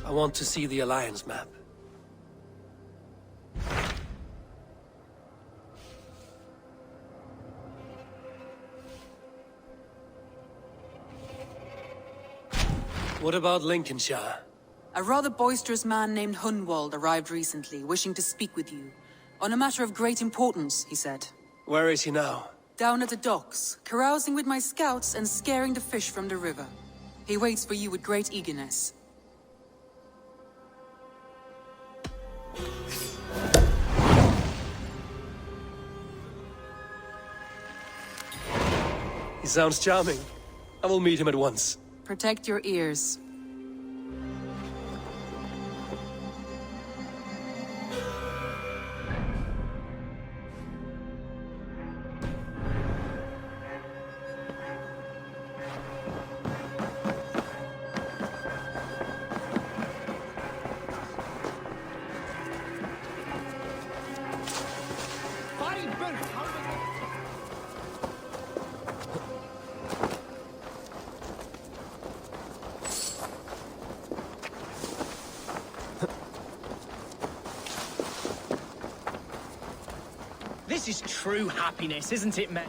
I want to see the Alliance map. What about Lincolnshire? A rather boisterous man named Hunwald arrived recently, wishing to speak with you. On a matter of great importance, he said. Where is he now? Down at the docks, carousing with my scouts and scaring the fish from the river. He waits for you with great eagerness. He sounds charming. I will meet him at once. Protect your ears. This is true happiness, isn't it, men?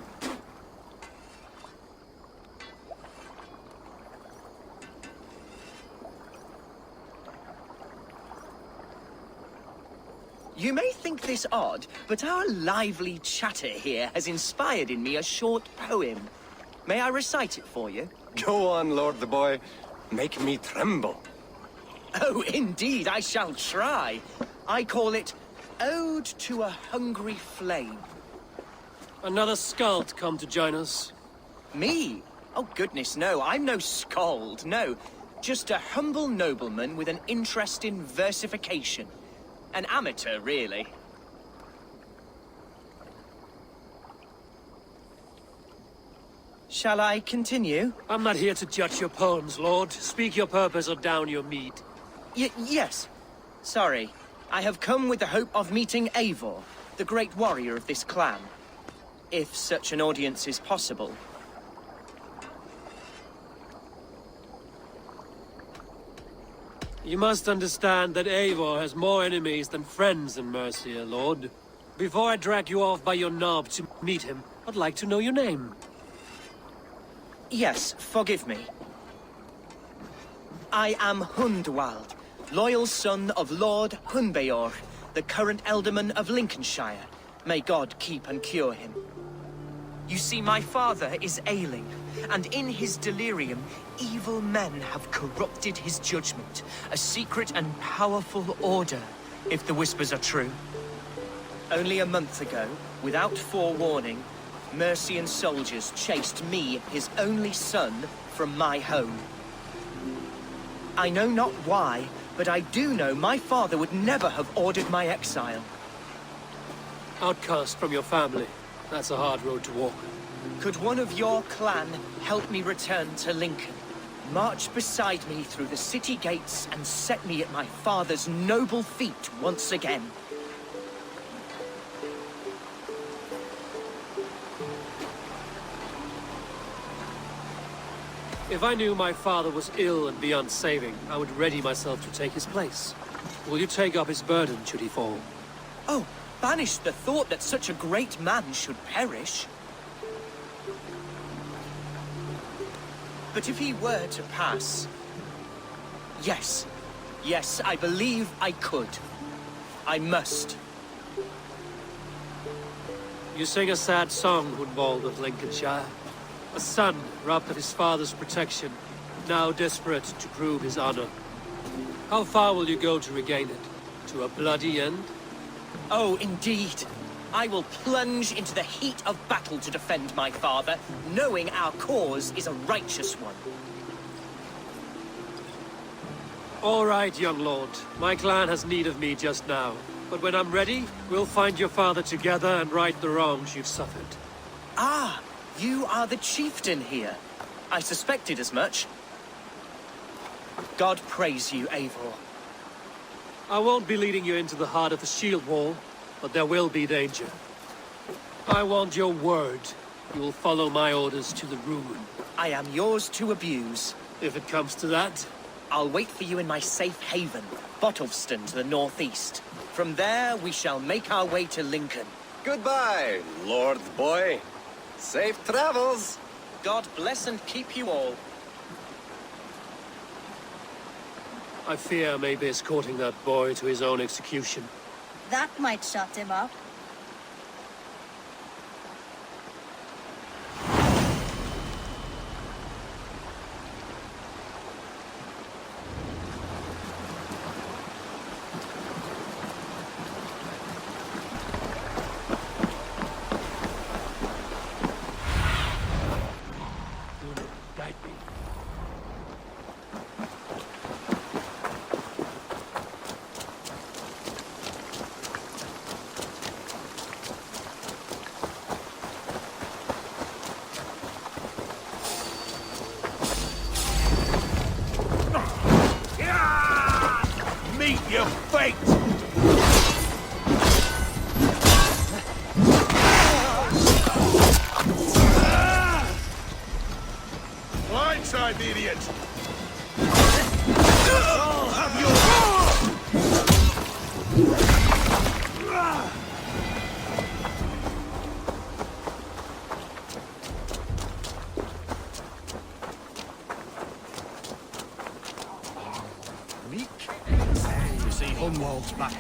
You may think this odd, but our lively chatter here has inspired in me a short poem. May I recite it for you? Go on, Lord the Boy. Make me tremble. Oh, indeed, I shall try. I call it Ode to a Hungry Flame. Another skald come to join us. Me? Oh, goodness, no. I'm no skald, no. Just a humble nobleman with an interest in versification. An amateur, really. Shall I continue? I'm not here to judge your poems, Lord. Speak your purpose or down your mead. Yes. Sorry. I have come with the hope of meeting Eivor, the great warrior of this clan. If such an audience is possible. You must understand that Eivor has more enemies than friends in Mercia, Lord. Before I drag you off by your knob to meet him, I'd like to know your name. Yes, forgive me. I am Hundwald, loyal son of Lord Hunbeor, the current Alderman of Lincolnshire. May God keep and cure him. You see, my father is ailing, and in his delirium, evil men have corrupted his judgment. A secret and powerful order, if the whispers are true. Only a month ago, without forewarning, Mercian soldiers chased me, his only son, from my home. I know not why, but I do know my father would never have ordered my exile. Outcast from your family. That's a hard road to walk. Could one of your clan help me return to Lincoln? March beside me through the city gates and set me at my father's noble feet once again. If I knew my father was ill and beyond saving, I would ready myself to take his place. Will you take up his burden should he fall? Oh, banish the thought that such a great man should perish. But if he were to pass... Yes, I believe I could. I must. You sing a sad song, Hunwald of Lincolnshire. A son robbed of his father's protection, now desperate to prove his honor. How far will you go to regain it? To a bloody end? Oh, indeed. I will plunge into the heat of battle to defend my father, knowing our cause is a righteous one. All right, young lord. My clan has need of me just now. But when I'm ready, we'll find your father together and right the wrongs you've suffered. Ah, you are the chieftain here. I suspected as much. God praise you, Eivor. I won't be leading you into the heart of the shield wall, but there will be danger. I want your word. You will follow my orders to the ruin. I am yours to abuse. If it comes to that. I'll wait for you in my safe haven, Bottleston to the northeast. From there, we shall make our way to Lincoln. Goodbye, Lord Boy. Safe travels. God bless and keep you all. I fear maybe escorting that boy to his own execution. That might shut him up. Meet your fate! Blindside the idiot! I'll have your... Hunwald's back,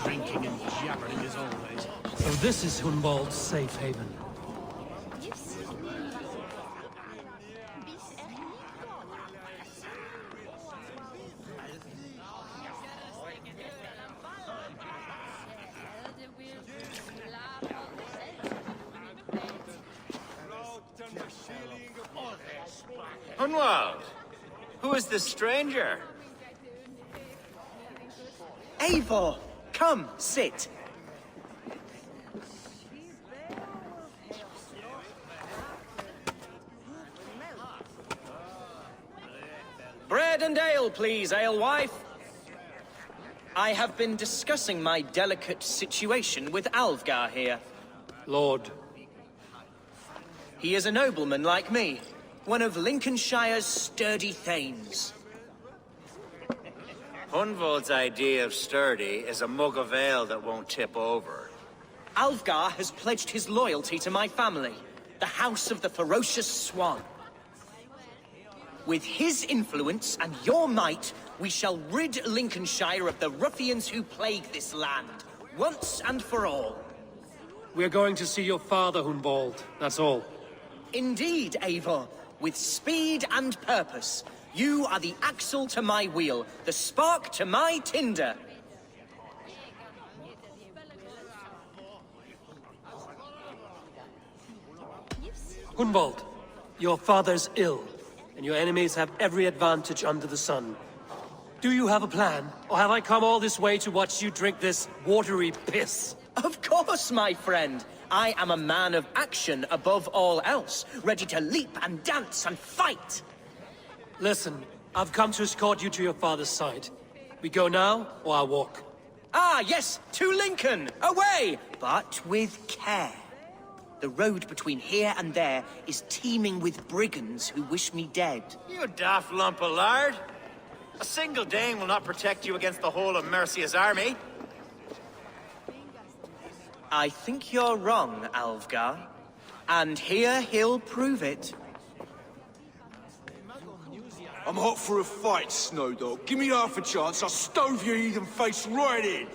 drinking and jabbering as always. So this is Hunwald's safe haven. Hunwald, who is this stranger? Eivor, come, sit. Bread and ale, please, alewife. I have been discussing my delicate situation with Alfgar here. Lord. He is a nobleman like me, one of Lincolnshire's sturdy thanes. Hunwald's idea of sturdy is a mug of ale that won't tip over. Alfgar has pledged his loyalty to my family, the House of the Ferocious Swan. With his influence and your might, we shall rid Lincolnshire of the ruffians who plague this land, once and for all. We're going to see your father, Hunwald. That's all. Indeed, Eivor, with speed and purpose. You are the axle to my wheel, the spark to my tinder. Hunwald, your father's ill, and your enemies have every advantage under the sun. Do you have a plan, or have I come all this way to watch you drink this watery piss? Of course, my friend. I am a man of action above all else, ready to leap and dance and fight. Listen, I've come to escort you to your father's side. We go now, or I'll walk. Ah, yes, to Lincoln! Away! But with care. The road between here and there is teeming with brigands who wish me dead. You daft lump of lard. A single Dane will not protect you against the whole of Mercia's army. I think you're wrong, Alfgar. And here he'll prove it. I'm hot for a fight, Snowdog. Give me half a chance, I'll stove your heathen face right in.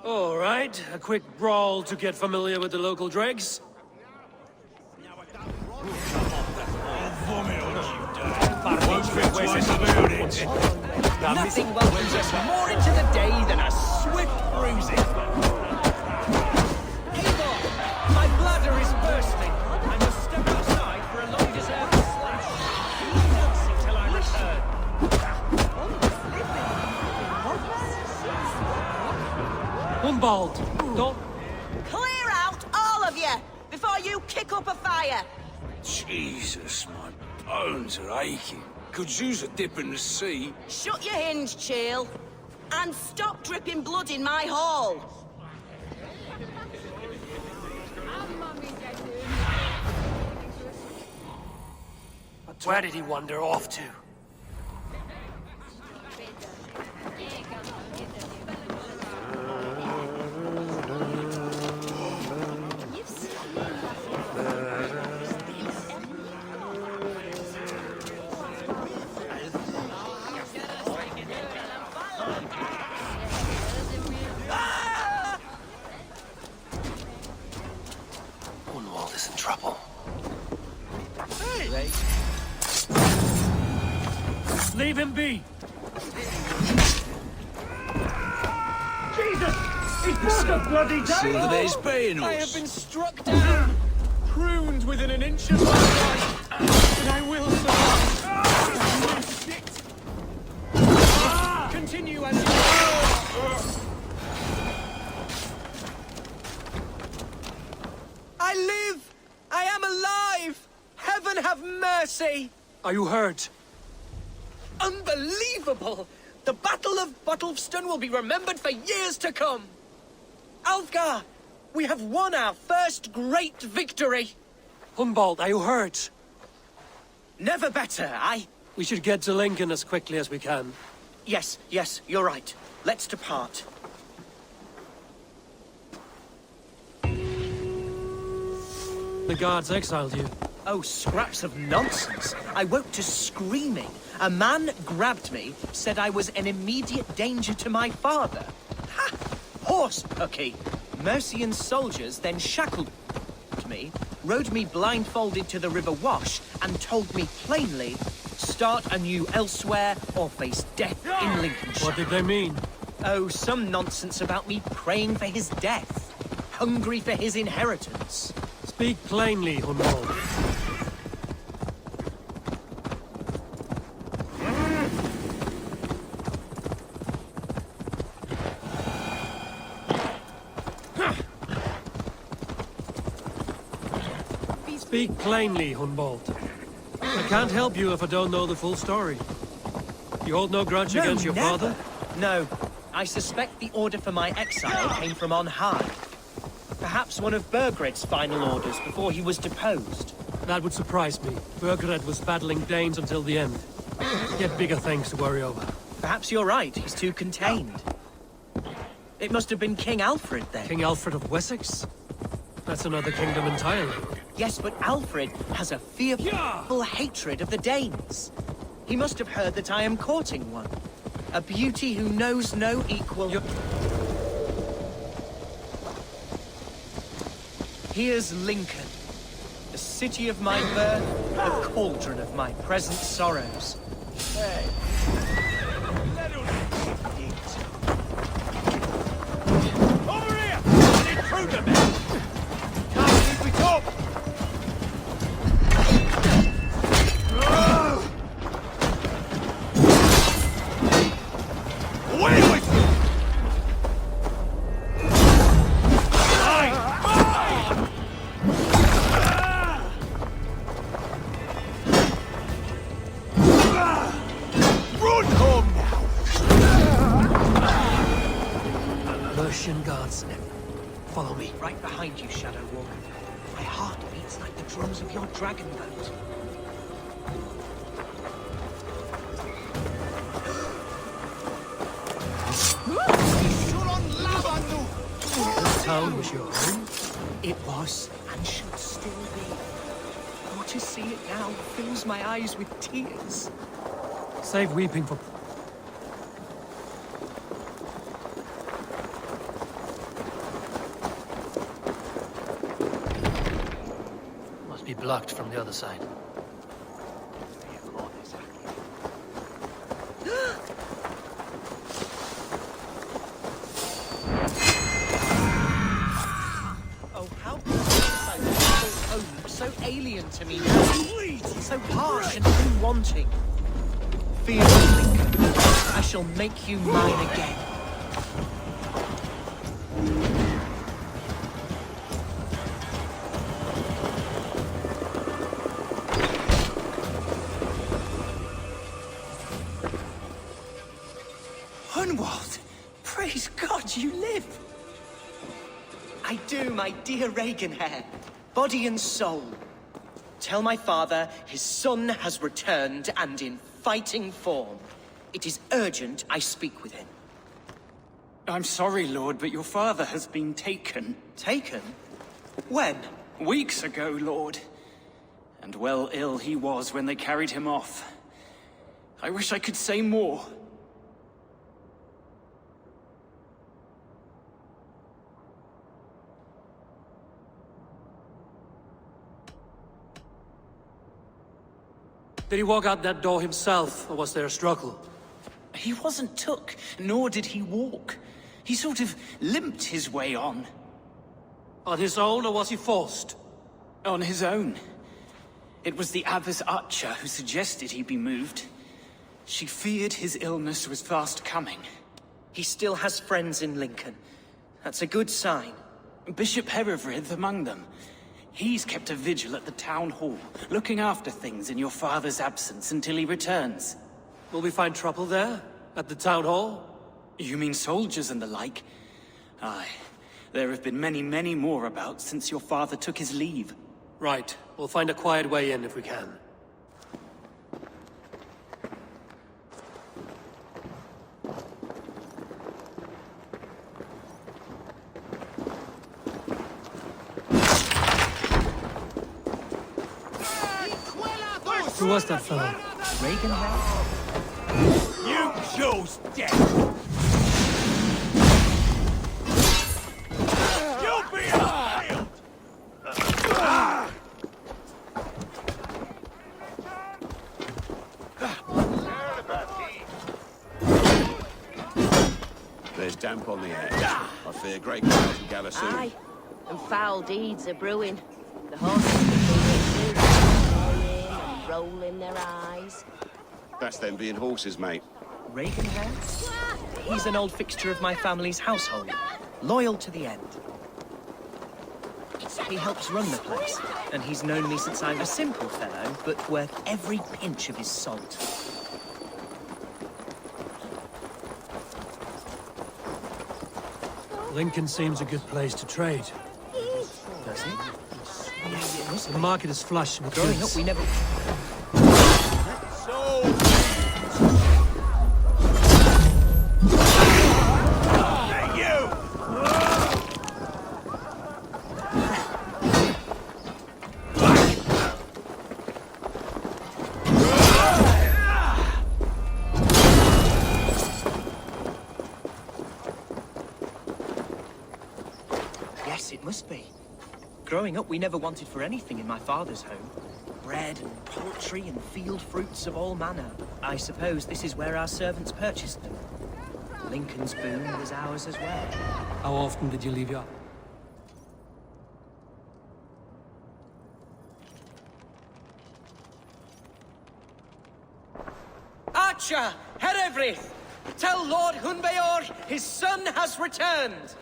All right, a quick brawl to get familiar with the local dregs. Nothing welcomes us more into the day than a swift bruising. Eivor, my bladder is bursting. I must step outside for a long-deserved slash. Keep dancing till I return. Hunwald, don't... Clear out, all of you, before you kick up a fire. Jesus, my bones are aching. Could use a dip in the sea. Shut your hinge, Chill, and stop dripping blood in my hall. Where did he wander off to? Hunwald is in trouble. Hey! Leave him be! Jesus! It's not a bloody day! Silver's paying us. I have been struck down, pruned within an inch of my life, but I will survive. Continue as you will. I live! I am alive! Heaven have mercy! Are you hurt? Unbelievable! The Battle of Bottlefston will be remembered for years to come! Alfgar, we have won our first great victory! Hunwald, are you hurt? Never better, We should get to Lincoln as quickly as we can. Yes, you're right. Let's depart. The guards exiled you. Oh, scraps of nonsense. I woke to screaming. A man grabbed me, said I was an immediate danger to my father. Ha! Horse pucky. Mercian soldiers then shackled me, rode me blindfolded to the River Wash, and told me plainly, start anew elsewhere or face death in Lincolnshire. What did they mean? Oh, some nonsense about me praying for his death. Hungry for his inheritance. Speak plainly, Hunwald. Speak plainly, Hunwald. I can't help you if I don't know the full story. You hold no grudge against your father? No. I suspect the order for my exile came from on high. Perhaps one of Burgred's final orders before he was deposed. That would surprise me. Burgred was battling Danes until the end. He had bigger things to worry over. Perhaps you're right. He's too contained. It must have been King Alfred, then. King Alfred of Wessex? That's another kingdom entirely. Yes, but Alfred has a fearful hatred of the Danes. He must have heard that I am courting one. A beauty who knows no equal. Here's Lincoln, the city of my birth, the cauldron of my present sorrows. Hey. Over here! An intruder, man! Can't keep it up! Away with you! Mercian guards. Follow me. Right behind you, Shadow Walker. My heart beats like the drums of your dragon boat. This town was your home? It was, and should still be. Oh, to see it now fills my eyes with tears. Save weeping for... Must be blocked from the other side. Oh, how home, so alien to me now. So harsh and unwanting. Fear me, Lincoln. I shall make you mine again. Hunwald! Praise God you live! I do, my dear Regenhair. Body and soul. Tell my father his son has returned and in fighting form. It is urgent I speak with him. I'm sorry, Lord, but your father has been taken. Taken? When? Weeks ago, Lord. And well ill he was when they carried him off. I wish I could say more. Did he walk out that door himself, or was there a struggle? He wasn't took, nor did he walk. He sort of limped his way on. On his own, or was he forced? On his own. It was the Abbess Archer who suggested he be moved. She feared his illness was fast coming. He still has friends in Lincoln. That's a good sign. Bishop Herefrith among them. He's kept a vigil at the town hall, looking after things in your father's absence until he returns. Will we find trouble there? At the town hall? You mean soldiers and the like? Aye. There have been many, many more about since your father took his leave. Right. We'll find a quiet way in if we can. Who was that fellow? Regenhair? You chose death! You'll be healed! There's damp on the air. I fear great crowds will gather soon. Aye, and foul deeds are brewing. The horses will be soon, and rolling their eyes. That's them being horses, mate. Regenhair? He's an old fixture of my family's household. Loyal to the end. He helps run the place, and he's known me since I'm a simple fellow, but worth every pinch of his salt. Lincoln seems a good place to trade. Does he? Yes, it must The be. market is flush with Growing goods. up, we never... Yes, it must be. Growing up, we never wanted for anything in my father's home. Bread and poultry and field fruits of all manner. I suppose this is where our servants purchased them. Lincoln's boon was ours as well. How often did you leave your... Archer! Herefrith! Tell Lord Hunbeor his son has returned!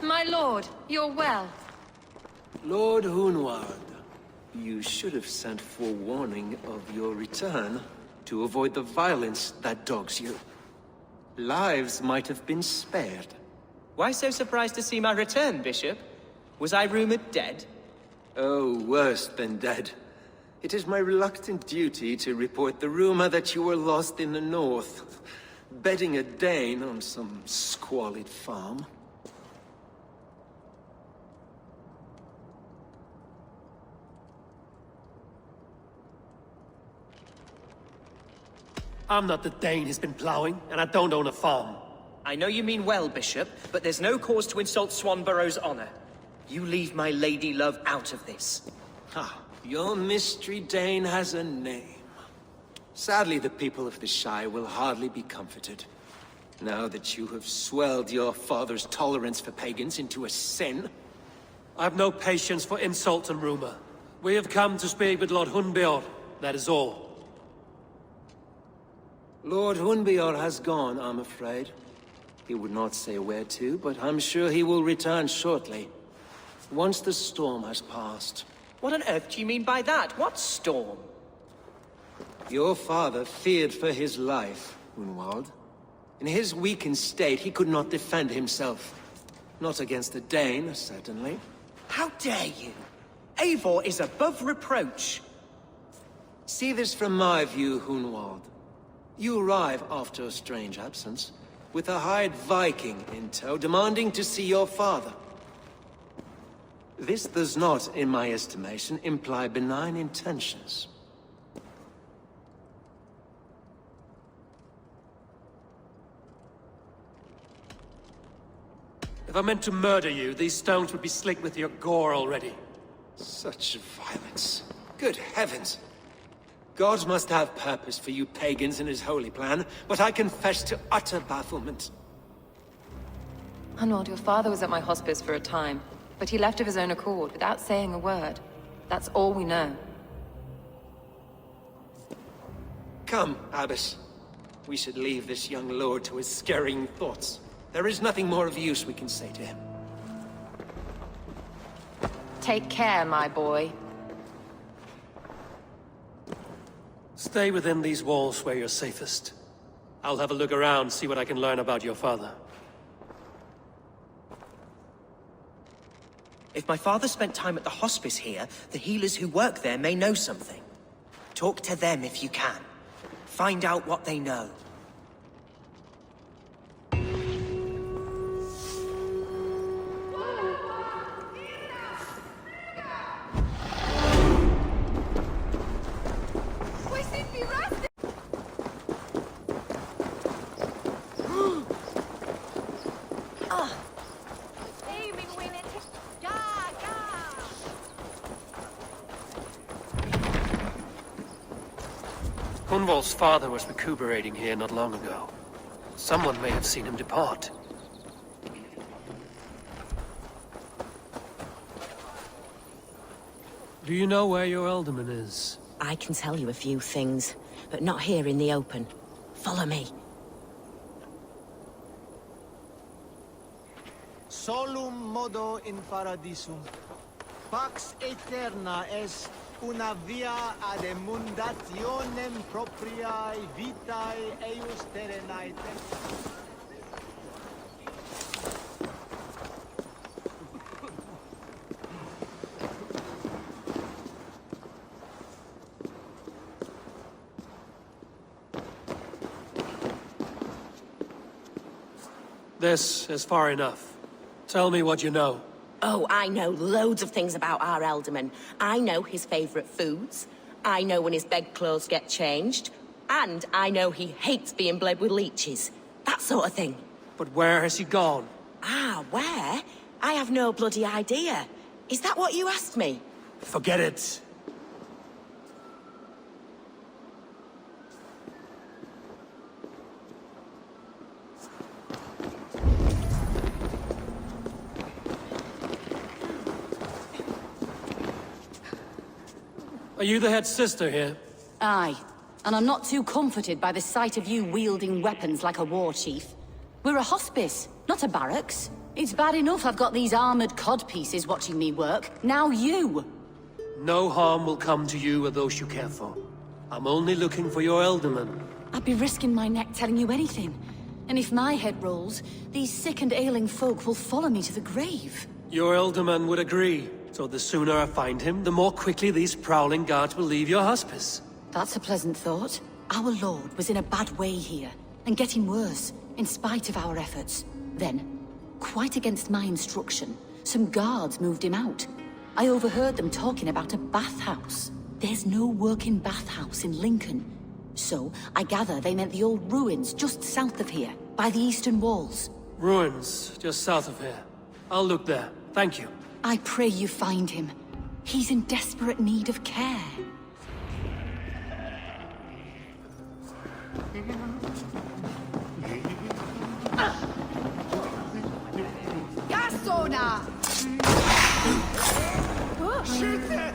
My lord, you're well. Lord Hunwald, you should have sent forewarning of your return to avoid the violence that dogs you. Lives might have been spared. Why so surprised to see my return, Bishop? Was I rumored dead? Oh, worse than dead. It is my reluctant duty to report the rumor that you were lost in the north, bedding a Dane on some squalid farm. I'm not the Dane he's been plowing, and I don't own a farm. I know you mean well, Bishop, but there's no cause to insult Swanborough's honor. You leave my lady love out of this. Ah, your mystery Dane has a name. Sadly, the people of the Shire will hardly be comforted. Now that you have swelled your father's tolerance for pagans into a sin. I have no patience for insult and rumor. We have come to speak with Lord Hunbeor, that is all. Lord Hunbeor has gone, I'm afraid. He would not say where to, but I'm sure he will return shortly. Once the storm has passed. What on earth do you mean by that? What storm? Your father feared for his life, Hunwald. In his weakened state, he could not defend himself. Not against a Dane, certainly. How dare you? Eivor is above reproach. See this from my view, Hunwald. You arrive after a strange absence, with a hired Viking in tow, demanding to see your father. This does not, in my estimation, imply benign intentions. If I meant to murder you, these stones would be slick with your gore already. Such violence. Good heavens! God must have purpose for you pagans in his holy plan, but I confess to utter bafflement. Hunwald, your father was at my hospice for a time, but he left of his own accord, without saying a word. That's all we know. Come, Abbess. We should leave this young lord to his scurrying thoughts. There is nothing more of use we can say to him. Take care, my boy. Stay within these walls where you're safest. I'll have a look around, see what I can learn about your father. If my father spent time at the hospice here, the healers who work there may know something. Talk to them if you can. Find out what they know. Hunwald's father was recuperating here not long ago. Someone may have seen him depart. Do you know where your alderman is? I can tell you a few things, but not here in the open. Follow me. Solum modo in paradisum. Pax aeterna est una via ad emundationem propriae vitae eius terrenae. This is far enough. Tell me what you know. Oh, I know loads of things about our alderman. I know his favourite foods. I know when his bedclothes get changed. And I know he hates being bled with leeches. That sort of thing. But where has he gone? Ah, where? I have no bloody idea. Is that what you asked me? Forget it. Are you the head sister here? Aye. And I'm not too comforted by the sight of you wielding weapons like a war chief. We're a hospice, not a barracks. It's bad enough I've got these armored codpieces watching me work. Now you! No harm will come to you or those you care for. I'm only looking for your alderman. I'd be risking my neck telling you anything. And if my head rolls, these sick and ailing folk will follow me to the grave. Your alderman would agree. So the sooner I find him, the more quickly these prowling guards will leave your hospice. That's a pleasant thought. Our lord was in a bad way here, and getting worse, in spite of our efforts. Then, quite against my instruction, some guards moved him out. I overheard them talking about a bathhouse. There's no working bathhouse in Lincoln. So, I gather they meant the old ruins just south of here, by the eastern walls. Ruins, just south of here. I'll look there. Thank you. I pray you find him. He's in desperate need of care. Gasona! Schütze!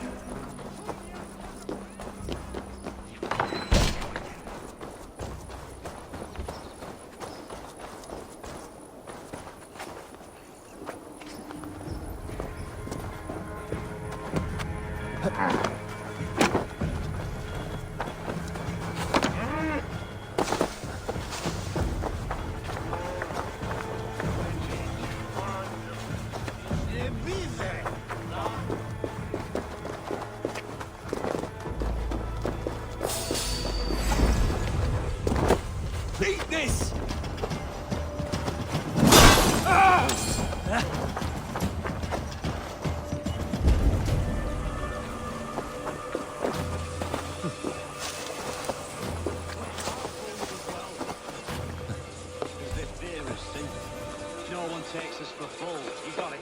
no one takes us for fools. You got it.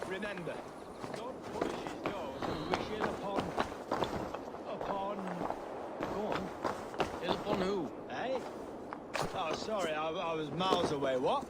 Remember, don't push his nose and wish ill upon... Go on. Ill upon who? Eh? Oh, sorry, I was miles away. What?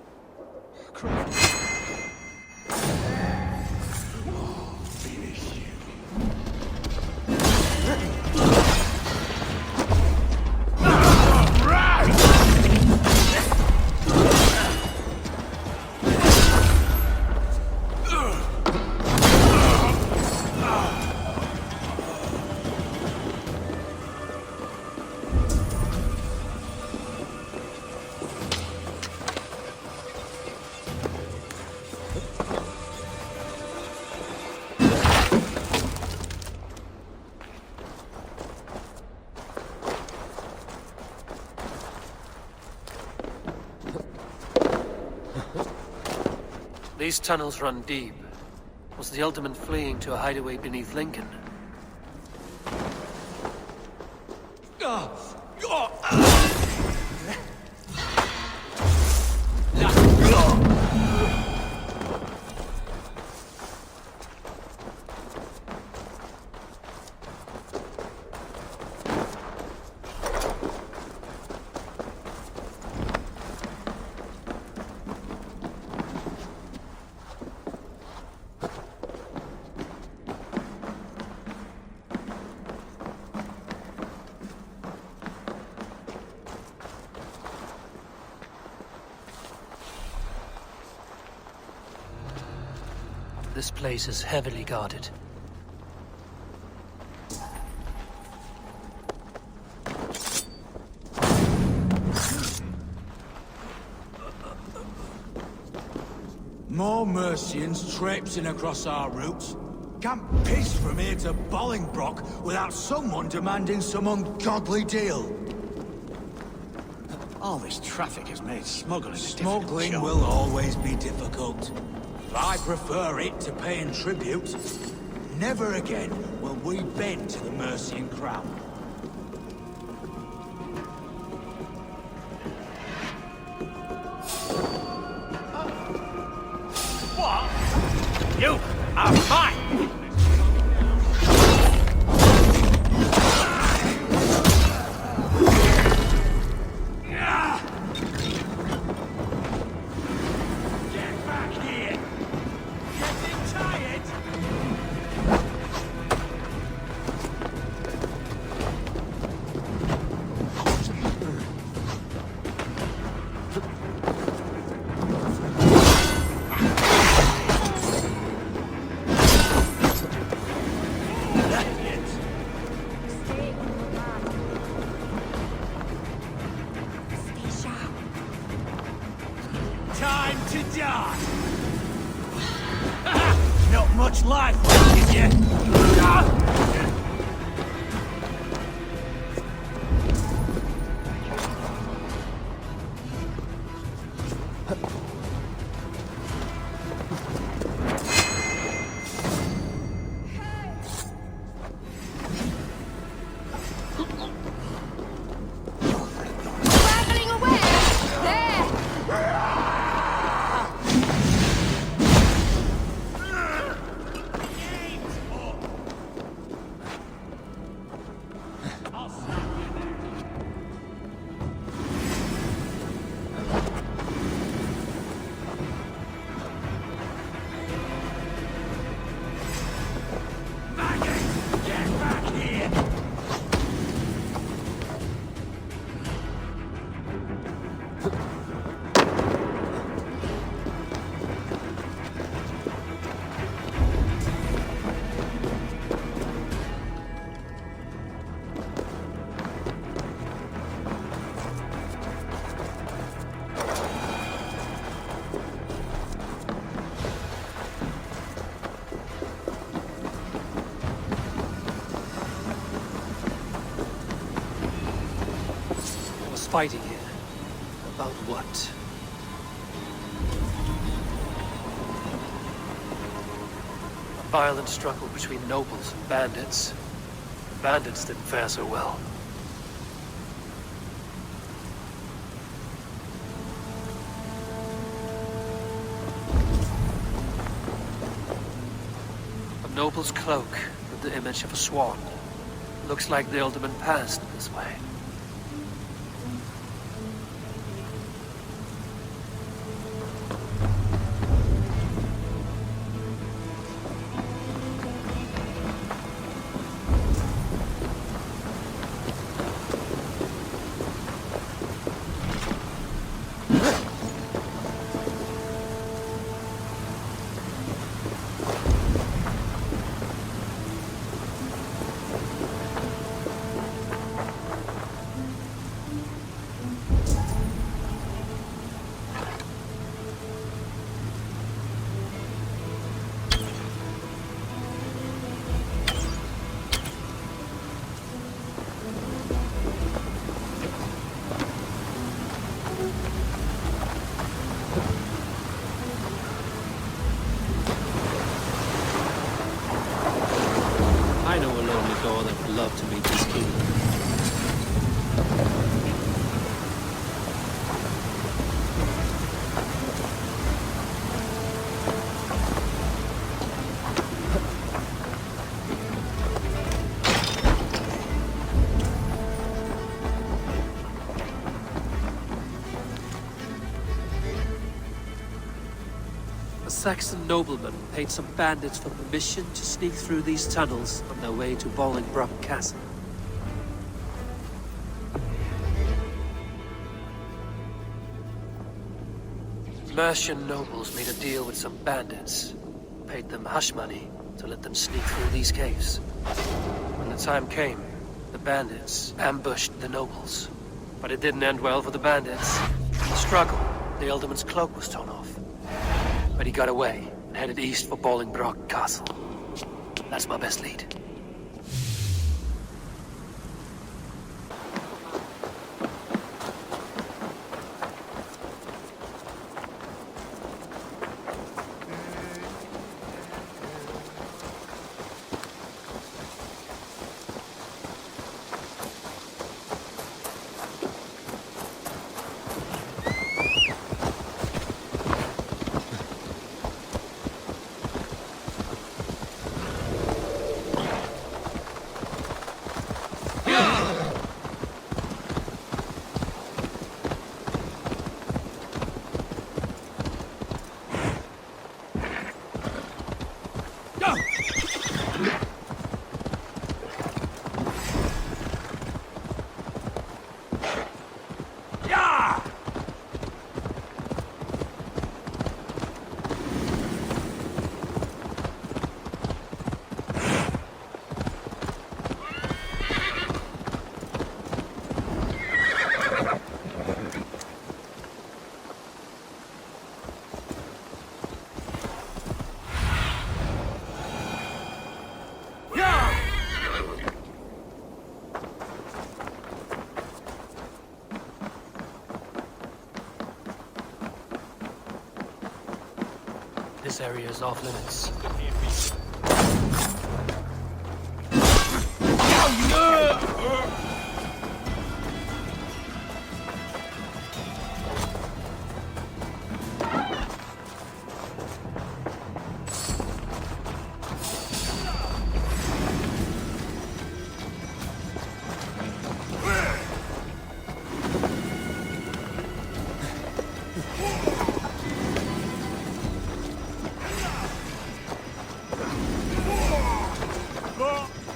These tunnels run deep. Was the Alderman fleeing to a hideaway beneath Lincoln? This place is heavily guarded. More Mercians traipsing across our routes. Can't piss from here to Bolingbroke without someone demanding some ungodly deal. All this traffic has made smuggling Smuggling will always be difficult. I prefer it to paying tribute. Never again will we bend to the Mercian crown. What? You are mine! Time to die! Not much life left in you! Fighting here. About what? A violent struggle between nobles and bandits. The bandits didn't fare so well. noble's cloak with the image of a swan. Looks like the alderman passed this way. I know a lonely door that would love to meet this king. A Saxon nobleman paid some bandits for permission to sneak through these tunnels on their way to Bolingbroke Castle. Mercian nobles made a deal with some bandits, paid them hush money to let them sneak through these caves. When the time came, the bandits ambushed the nobles. But it didn't end well for the bandits. In the struggle, the alderman's cloak was torn off. But he got away and headed east for Bolingbroke Castle. That's my best lead. This area is off limits.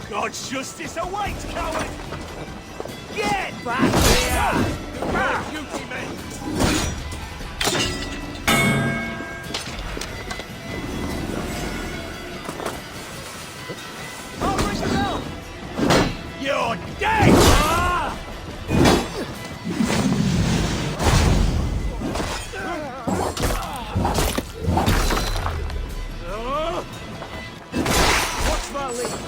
God's justice awaits, coward! Get back here! Back, beauty men! Oh, where's the bell? You're dead! Watch my lead!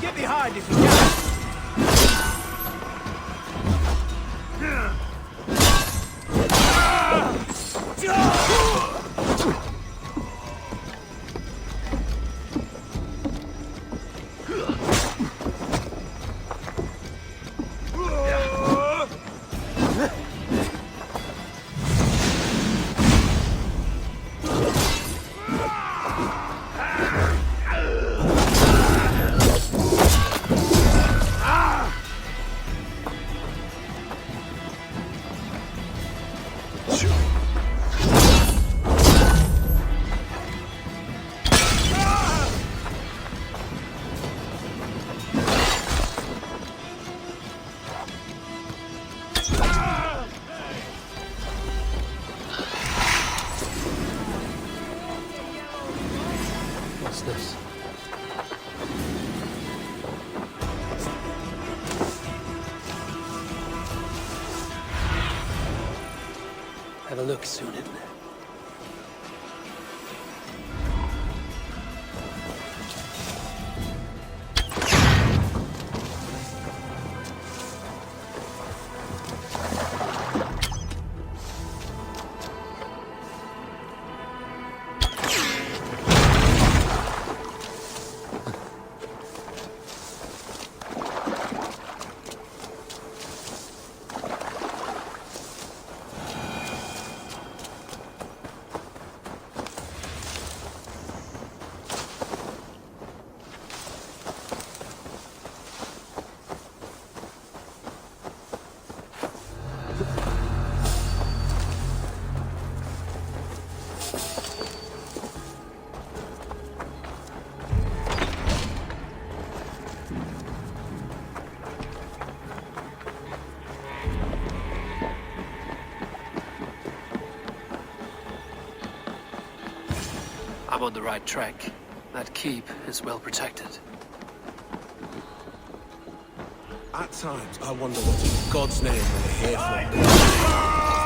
Get behind if you can! What's this? Have a look soon in there. I'm on the right track. That keep is well protected. At times, I wonder what in God's name we're here for.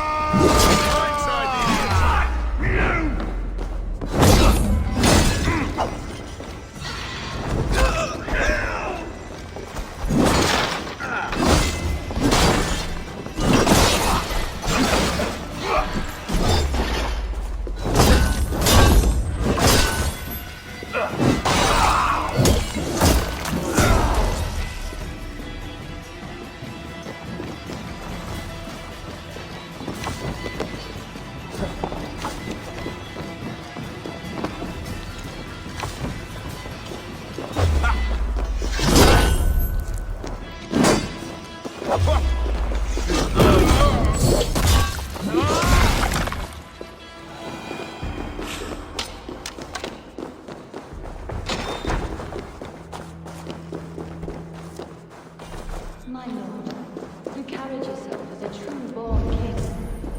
My lord, you carried yourself as a true-born king,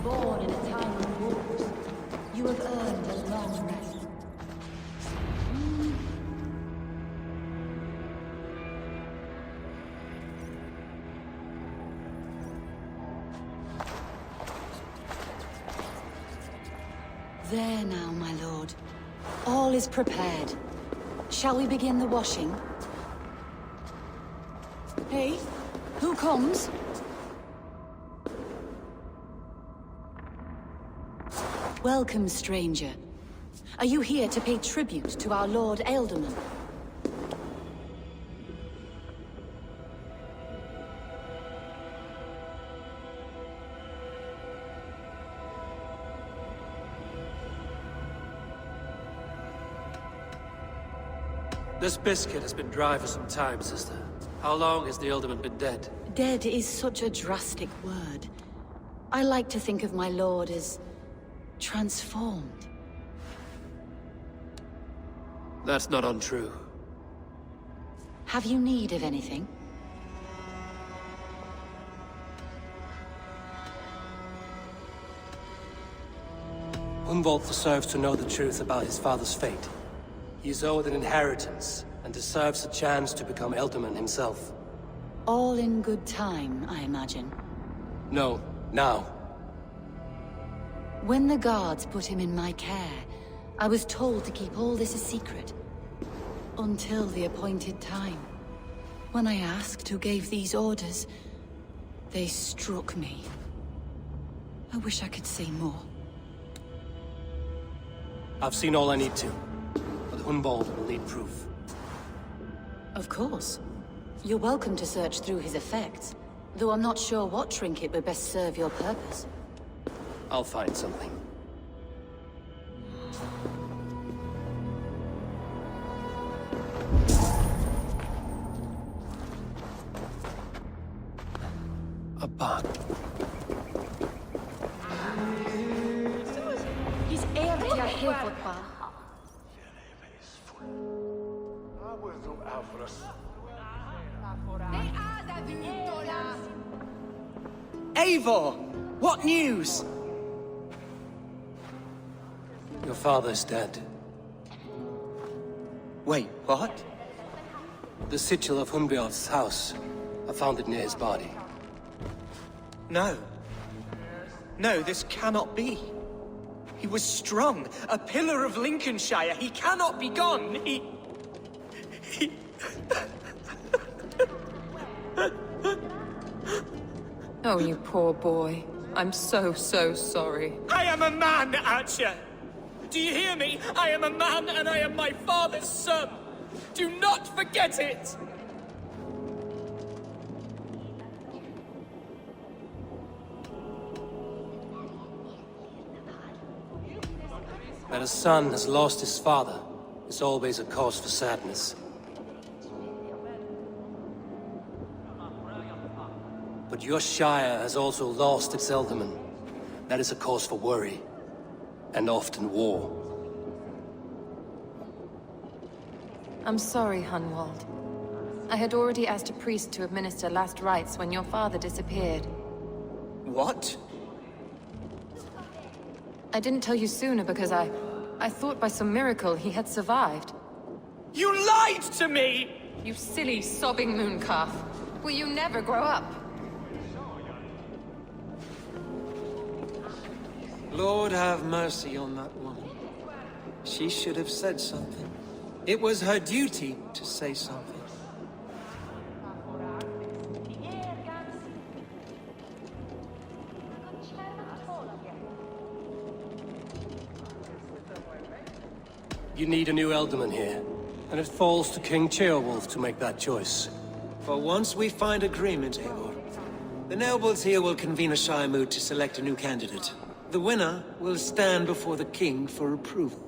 born in a time of wars. You have earned a long rest. There now, my lord. All is prepared. Shall we begin the washing? Hey, who comes? Welcome, stranger. Are you here to pay tribute to our Lord Ealdorman? This biscuit has been dry for some time, sister. How long has the Ealdorman been dead? Dead is such a drastic word. I like to think of my lord as transformed. That's not untrue. Have you need of anything? Hunwald deserves to know the truth about his father's fate. He is owed an inheritance, and deserves a chance to become Ealdorman himself. All in good time, I imagine. No, now. When the guards put him in my care, I was told to keep all this a secret. Until the appointed time. When I asked who gave these orders, they struck me. I wish I could say more. I've seen all I need to, but Hunwald will need proof. Of course. You're welcome to search through his effects, though I'm not sure what trinket would best serve your purpose. I'll find something. A bug. He's eerlijk ja heel wat pa. Eivor! What news? Your father's dead. Wait, what? The sigil of Hunbjorn's house. I found it near his body. No. No, this cannot be. He was strong, a pillar of Lincolnshire. He cannot be gone. He... Oh, you poor boy. I'm so sorry. I am a man, Archer! Do you hear me? I am a man and I am my father's son! Do not forget it! That a son has lost his father is always a cause for sadness. But your Shire has also lost its Ealdorman. That is a cause for worry, and often war. I'm sorry, Hunwald. I had already asked a priest to administer last rites when your father disappeared. What? I didn't tell you sooner because I thought by some miracle he had survived. You lied to me! You silly, sobbing mooncalf. Will you never grow up? Lord have mercy on that woman. She should have said something. It was her duty to say something. You need a new Ealdorman here, and it falls to King Ceolwulf to make that choice. For once we find agreement, Eivor, the nobles here will convene a Shire moot to select a new candidate. The winner will stand before the king for approval.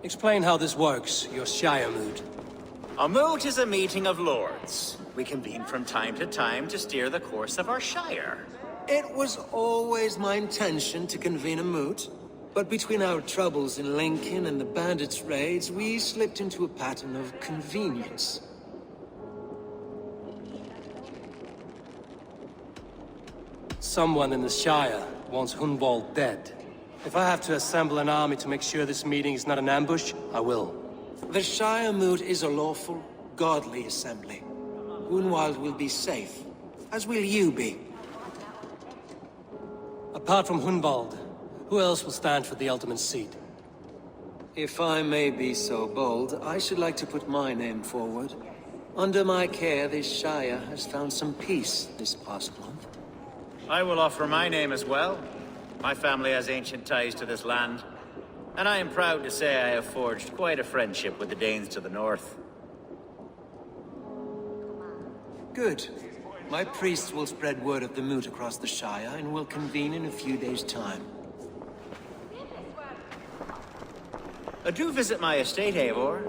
Explain how this works, your Shire moot. A moot is a meeting of lords. We convene from time to time to steer the course of our Shire. It was always my intention to convene a moot, but between our troubles in Lincoln and the bandits' raids, we slipped into a pattern of convenience. Someone in the Shire wants Hunwald dead. If I have to assemble an army to make sure this meeting is not an ambush, I will. The Shire moot is a lawful, godly assembly. Hunwald will be safe, as will you be. Apart from Hunwald, who else will stand for the Ealdorman's seat? If I may be so bold, I should like to put my name forward. Under my care, this Shire has found some peace this past month. I will offer my name as well. My family has ancient ties to this land, and I am proud to say I have forged quite a friendship with the Danes to the north. Good. My priests will spread word of the moot across the Shire and will convene in a few days' time. Do visit my estate, Eivor.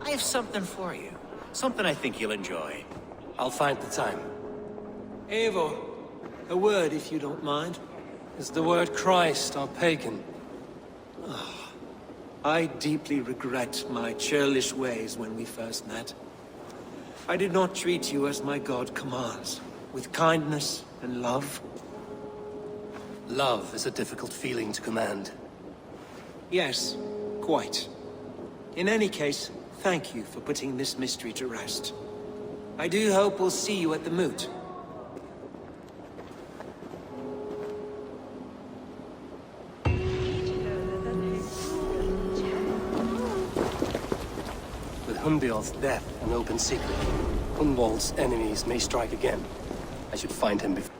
I have something for you. Something I think you'll enjoy. I'll find the time. Eivor, a word if you don't mind. Is the word Christ or pagan? I deeply regret my churlish ways when we first met. I did not treat you as my god commands, with kindness and love. Love is a difficult feeling to command. Yes, quite. In any case, thank you for putting this mystery to rest. I do hope we'll see you at the moot. Hunbeor's death an open secret. Hunwald's enemies may strike again. I should find him before...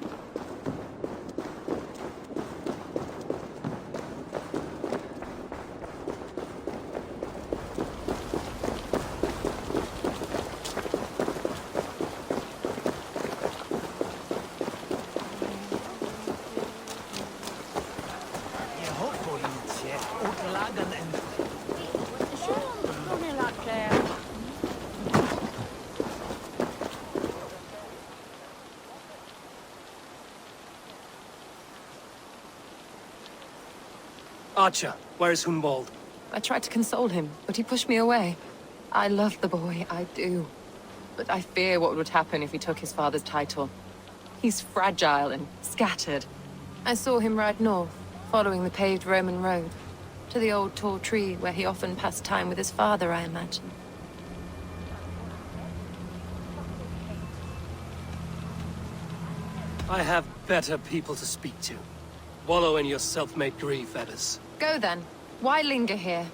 Archer, where is Hunwald? I tried to console him, but he pushed me away. I love the boy, I do. But I fear what would happen if he took his father's title. He's fragile and scattered. I saw him ride north, following the paved Roman road. To the old tall tree where he often passed time with his father, I imagine. I have better people to speak to. Wallow in your self-made grief, Eddis. Go then. Why linger here?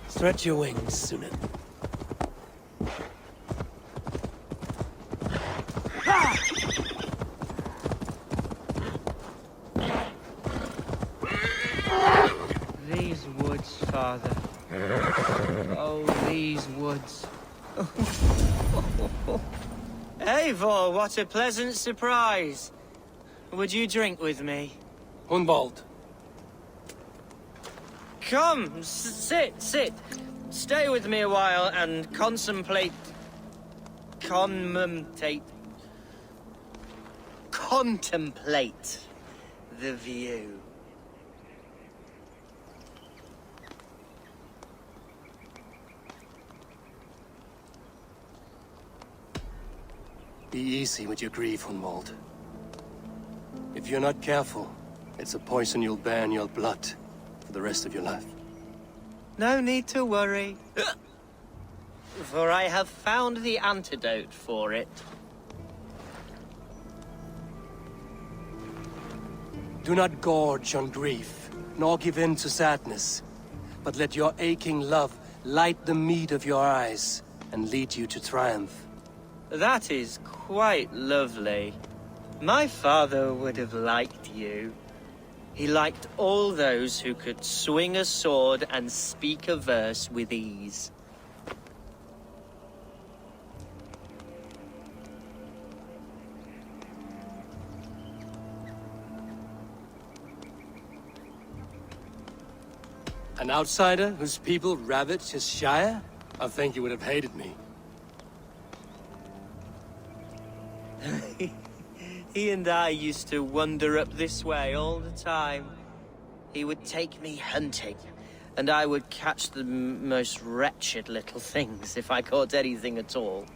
Stretch your wings, Sunan. These woods, Father. Oh, these woods. Eivor, what a pleasant surprise. Would you drink with me? Hunwald. Come, sit. Stay with me a while and contemplate the view. Be easy with your grief, Hunwald. If you're not careful, it's a poison you'll bear in your blood for the rest of your life. No need to worry, for I have found the antidote for it. Do not gorge on grief, nor give in to sadness, but let your aching love light the mead of your eyes and lead you to triumph. That is quite lovely. My father would have liked you. He liked all those who could swing a sword and speak a verse with ease. An outsider whose people ravaged his shire? I think he would have hated me. He and I used to wander up this way all the time. He would take me hunting, and I would catch the most wretched little things if I caught anything at all.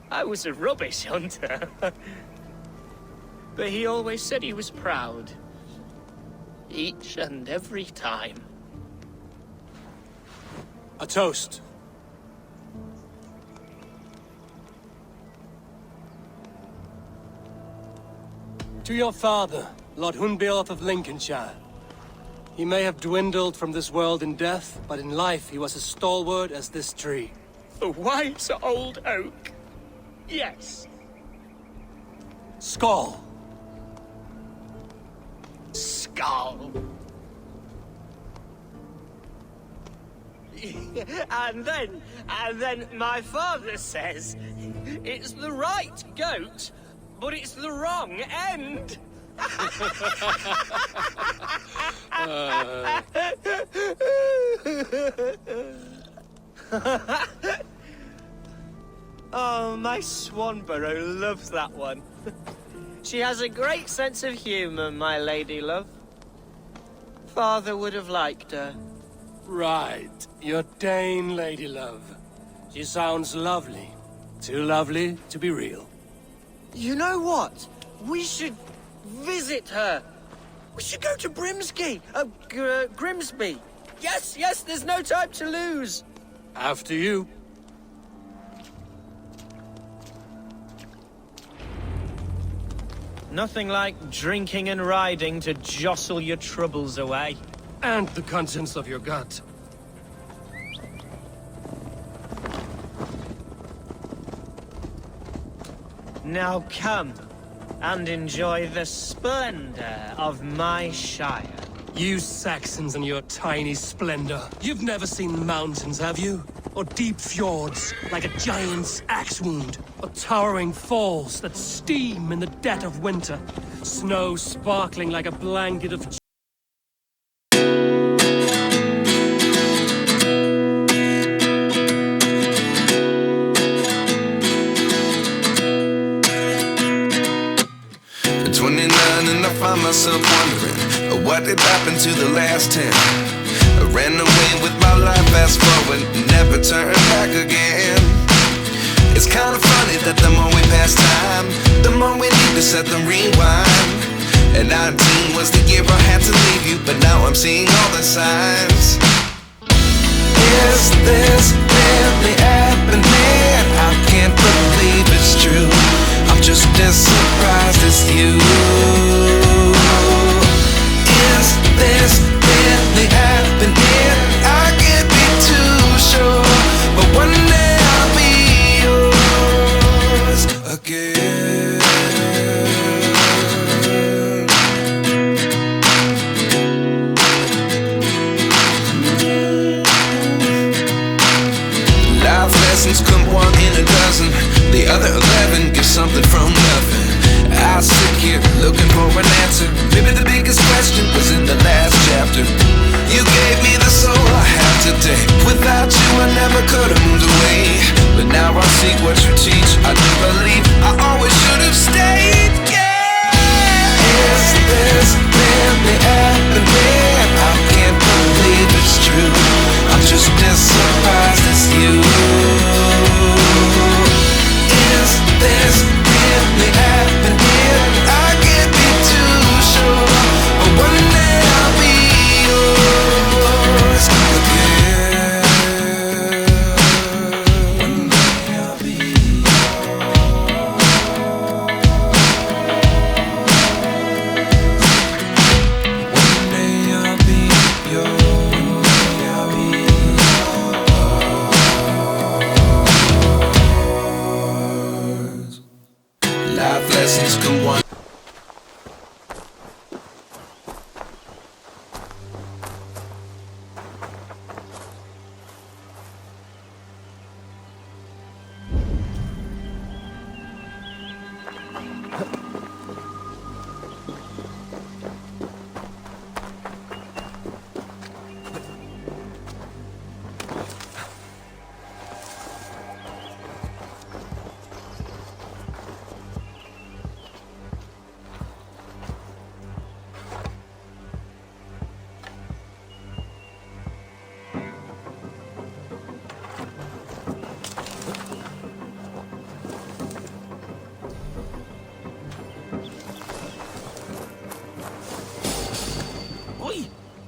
I was a rubbish hunter. But he always said he was proud. Each and every time. A toast. To your father, Lord Hunbeorth of Lincolnshire. He may have dwindled from this world in death, but in life he was as stalwart as this tree. The wise old oak. Yes. Skull. Skull. And then my father says, it's the right goat, but it's the wrong end. Oh my Swanborough loves that one. She has a great sense of humor, my lady love. Father would have liked her. Right. Your Dane lady love. She sounds lovely. Too lovely to be real. You know what? We should visit her. We should go to Grimsby. Yes, yes, there's no time to lose. After you. Nothing like drinking and riding to jostle your troubles away. And the contents of your gut. Now come and enjoy the splendor of my shire. You Saxons and your tiny splendor. You've never seen mountains, have you? Or deep fjords, like a giant's axe wound. Or towering falls that steam in the dead of winter. Snow sparkling like a blanket of... Find myself wondering what did happen to the last 10. I ran away with my life, fast forward, never turn back again. It's kind of funny that the more we pass time, the more we need to set them rewind. And 19 was the year I had to leave you, but now I'm seeing all the signs. Is this really happening? I can't believe it's true. I'm just as surprised as you. Is this really happening? I can't be too sure, but one day I'll be yours again. Life lessons come one in a dozen. The other 11 get something from nothing. I sit here looking for an answer. Maybe the biggest question was in the last chapter. You gave me the soul I have today. Without you I never could have moved away. But now I see what you teach. I do believe I always should have stayed. Yeah. Is this really happening? I can't believe it's true. I'm just as surprised as you. Is this really happening? I can't be too sure, but one day I'll be yours again. One day I'll be yours. One day I'll be yours. One day I'll be yours. Life lessons come one.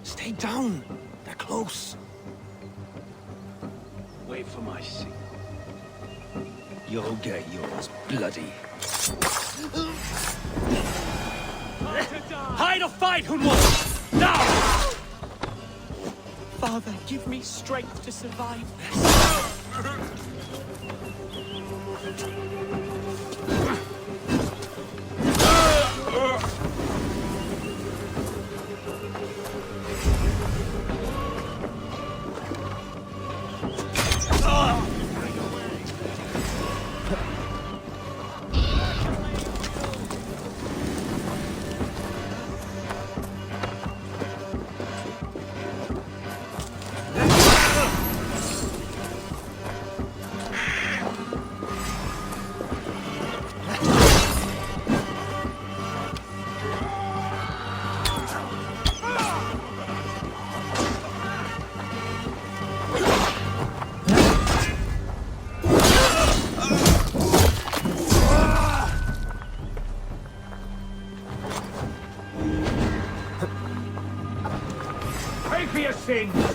Stay down. They're close. Wait for my signal. You'll get yours, bloody. Hide or fight, Hunwald! Now! Father, give me strength to survive this. waiting!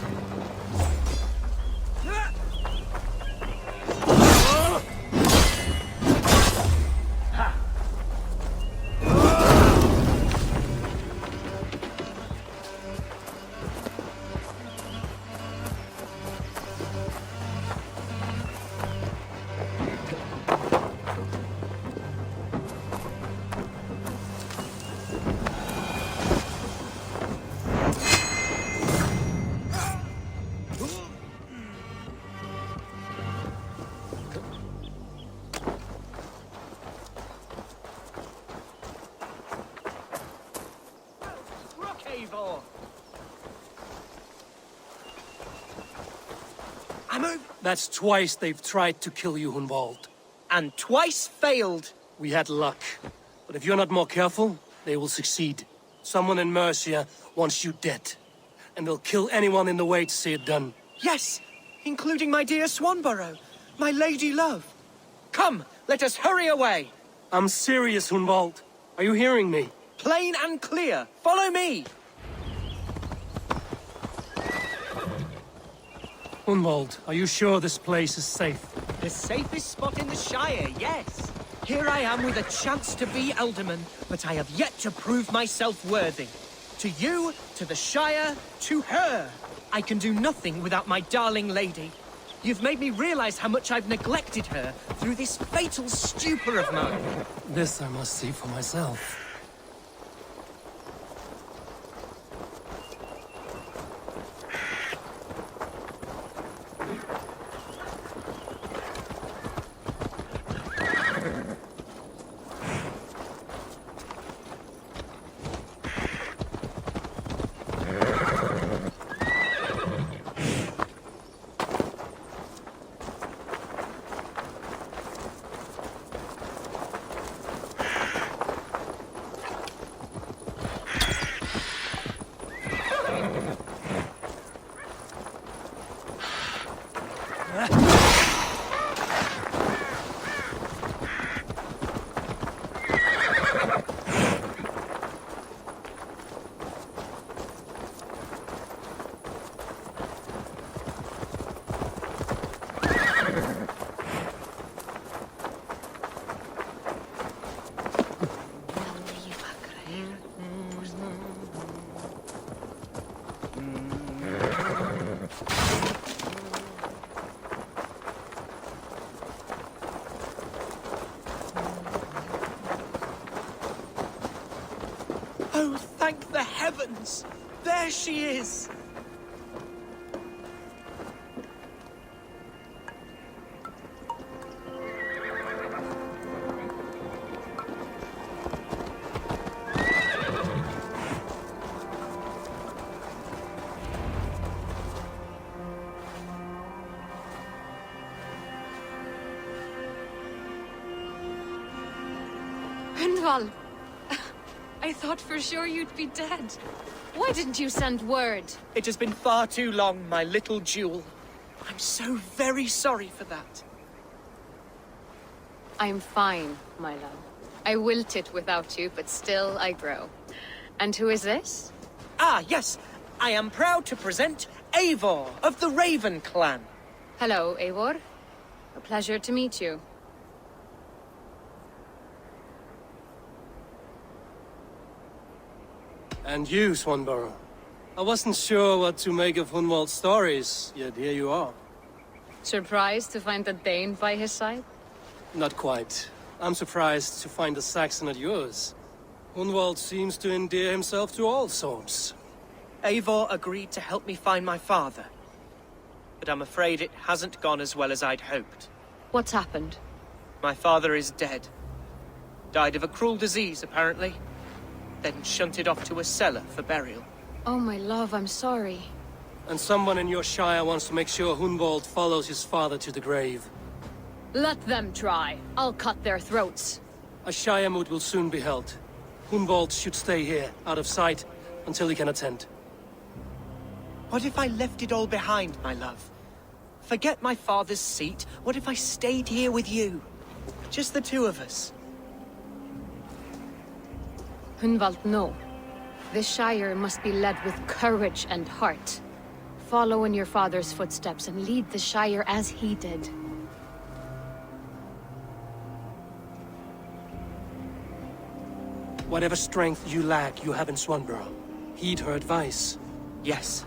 That's twice they've tried to kill you, Hunwald. And twice failed. We had luck. But if you're not more careful, they will succeed. Someone in Mercia wants you dead. And they'll kill anyone in the way to see it done. Yes, including my dear Swanborough, my lady love. Come, let us hurry away. I'm serious, Hunwald. Are you hearing me? Plain and clear. Follow me. Hunwald, are you sure this place is safe? The safest spot in the Shire, yes. Here I am with a chance to be Alderman, but I have yet to prove myself worthy. To you, to the Shire, to her. I can do nothing without my darling lady. You've made me realize how much I've neglected her through this fatal stupor of mine. This I must see for myself. Oh, thank the heavens! There she is! Hunwald! I thought for sure you'd be dead. Why didn't you send word? It has been far too long, my little jewel. I'm so very sorry for that. I'm fine, my love. I wilted without you, but still I grow. And who is this? Ah, yes. I am proud to present Eivor of the Raven clan. Hello, Eivor. A pleasure to meet you. And you, Swanborough. I wasn't sure what to make of Hunwald's stories, yet here you are. Surprised to find a Dane by his side? Not quite. I'm surprised to find a Saxon at yours. Hunwald seems to endear himself to all sorts. Eivor agreed to help me find my father. But I'm afraid it hasn't gone as well as I'd hoped. What's happened? My father is dead. Died of a cruel disease, apparently. Then shunted off to a cellar for burial. Oh, my love, I'm sorry. And someone in your shire wants to make sure Hunwald follows his father to the grave. Let them try. I'll cut their throats. A shire moot will soon be held. Hunwald should stay here, out of sight, until he can attend. What if I left it all behind, my love? Forget my father's seat. What if I stayed here with you? Just the two of us. Hunwald, no. This Shire must be led with courage and heart. Follow in your father's footsteps and lead the Shire as he did. Whatever strength you lack, you have in Swanborough. Heed her advice. Yes.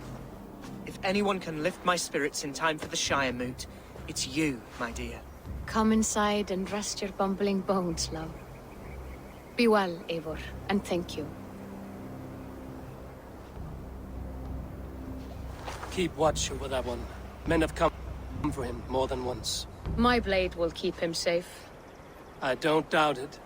If anyone can lift my spirits in time for the Shire moot, it's you, my dear. Come inside and rest your bumbling bones, love. Be well, Eivor, and thank you. Keep watch over that one. Men have come for him more than once. My blade will keep him safe. I don't doubt it.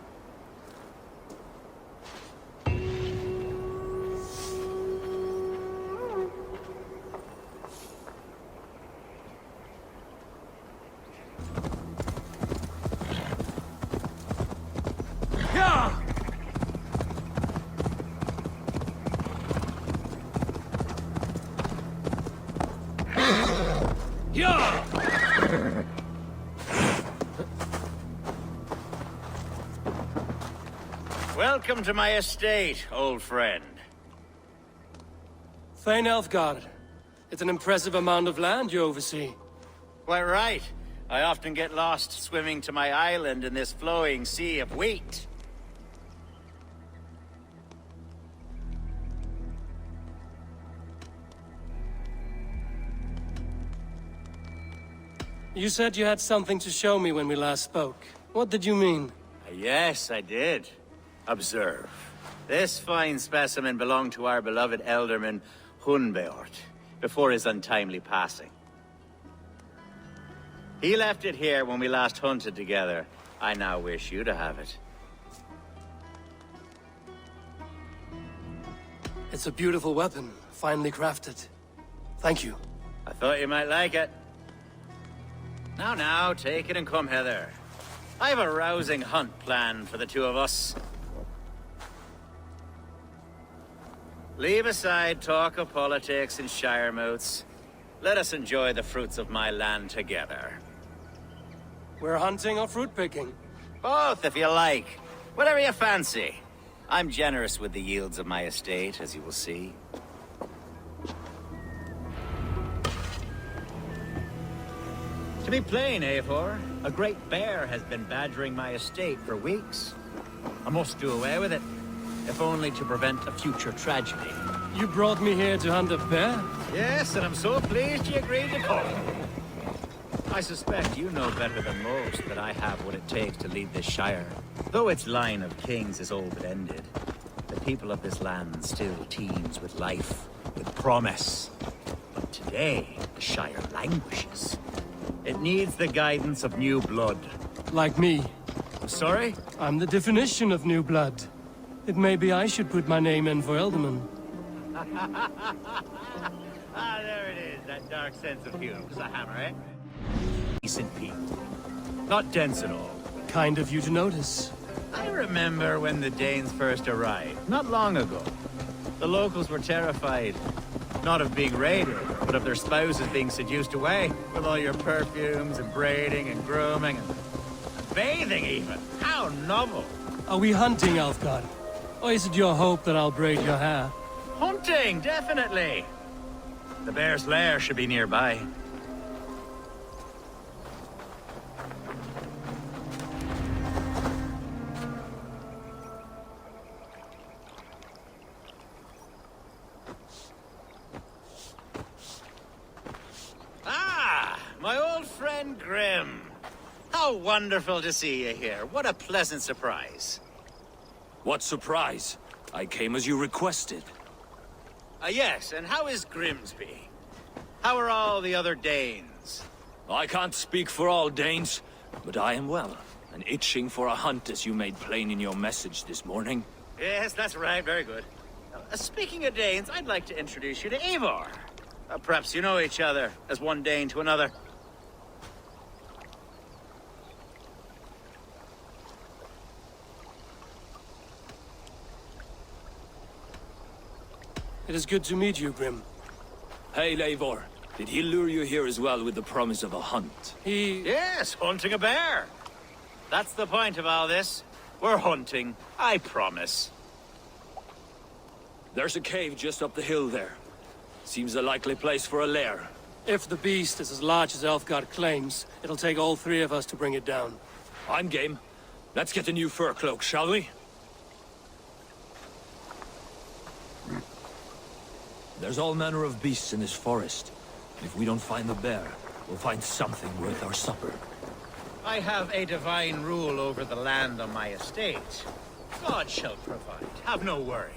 Welcome to my estate, old friend. Thane Elfgard. It's an impressive amount of land you oversee. Quite right. I often get lost swimming to my island in this flowing sea of wheat. You said you had something to show me when we last spoke. What did you mean? Yes, I did. Observe. This fine specimen belonged to our beloved elderman, Hunbeort, before his untimely passing. He left it here when we last hunted together. I now wish you to have it. It's a beautiful weapon, finely crafted. Thank you. I thought you might like it. Now, take it and come hither. I have a rousing hunt planned for the two of us. Leave aside talk of politics and shire moots. Let us enjoy the fruits of my land together. We're hunting or fruit picking? Both, if you like. Whatever you fancy. I'm generous with the yields of my estate, as you will see. To be plain, Eivor, a great bear has been badgering my estate for weeks. I must do away with it, if only to prevent a future tragedy. You brought me here to hunt a bear? Yes, and I'm so pleased you agreed to come. I suspect you know better than most that I have what it takes to lead this shire. Though its line of kings is old and ended, the people of this land still teems with life, with promise. But today, the shire languishes. It needs the guidance of new blood. Like me. Sorry? I'm the definition of new blood. It may be I should put my name in for Elderman. There it is, that dark sense of humor. It's a hammer, eh? Decent people. Not dense at all. Kind of you to notice. I remember when the Danes first arrived, not long ago. The locals were terrified. Not of being raided, but of their spouses being seduced away. With all your perfumes and braiding and grooming and bathing even. How novel. Are we hunting, Alfgard? Or is it your hope that I'll braid your hair? Hunting, definitely. The bear's lair should be nearby. My old friend Grim. How wonderful to see you here. What a pleasant surprise. What surprise? I came as you requested. Yes, and how is Grimsby? How are all the other Danes? I can't speak for all Danes, but I am well, and itching for a hunt as you made plain in your message this morning. Yes, that's right. Very good. Speaking of Danes, I'd like to introduce you to Eivor. Perhaps you know each other, as one Dane to another. It is good to meet you, Grim. Hey, Eivor. Did he lure you here as well with the promise of a hunt? Yes, hunting a bear. That's the point of all this. We're hunting, I promise. There's a cave just up the hill there. Seems a likely place for a lair. If the beast is as large as Elfgard claims, it'll take all three of us to bring it down. I'm game. Let's get a new fur cloak, shall we? There's all manner of beasts in this forest. If we don't find the bear, we'll find something worth our supper. I have a divine rule over the land on my estate. God shall provide. Have no worry.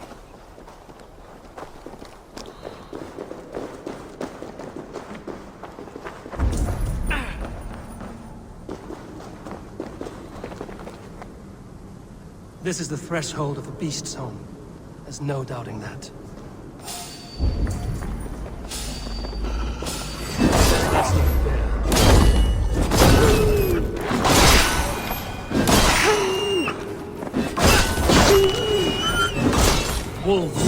This is the threshold of the beast's home. There's no doubting that. That's not fair. Wolves.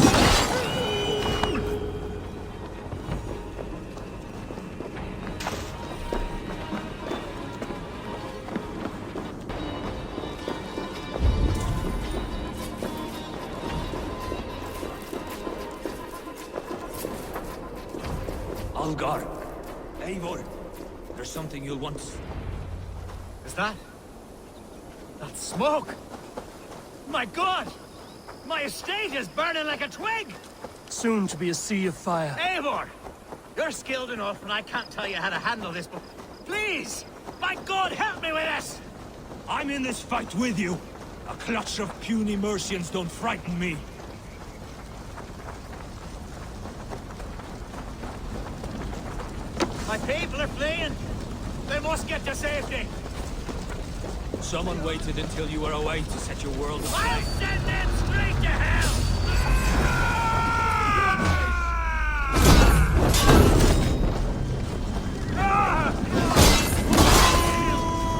Algar. Eivor. There's something you'll want. Is that? That's smoke! My God! My estate is burning like a twig! Soon to be a sea of fire. Eivor! You're skilled enough and I can't tell you how to handle this, but please! My God, help me with this! I'm in this fight with you. A clutch of puny Mercians don't frighten me. My people are fleeing! They must get to safety! Someone waited until you were away to set your world aflame. I'll send them straight to hell!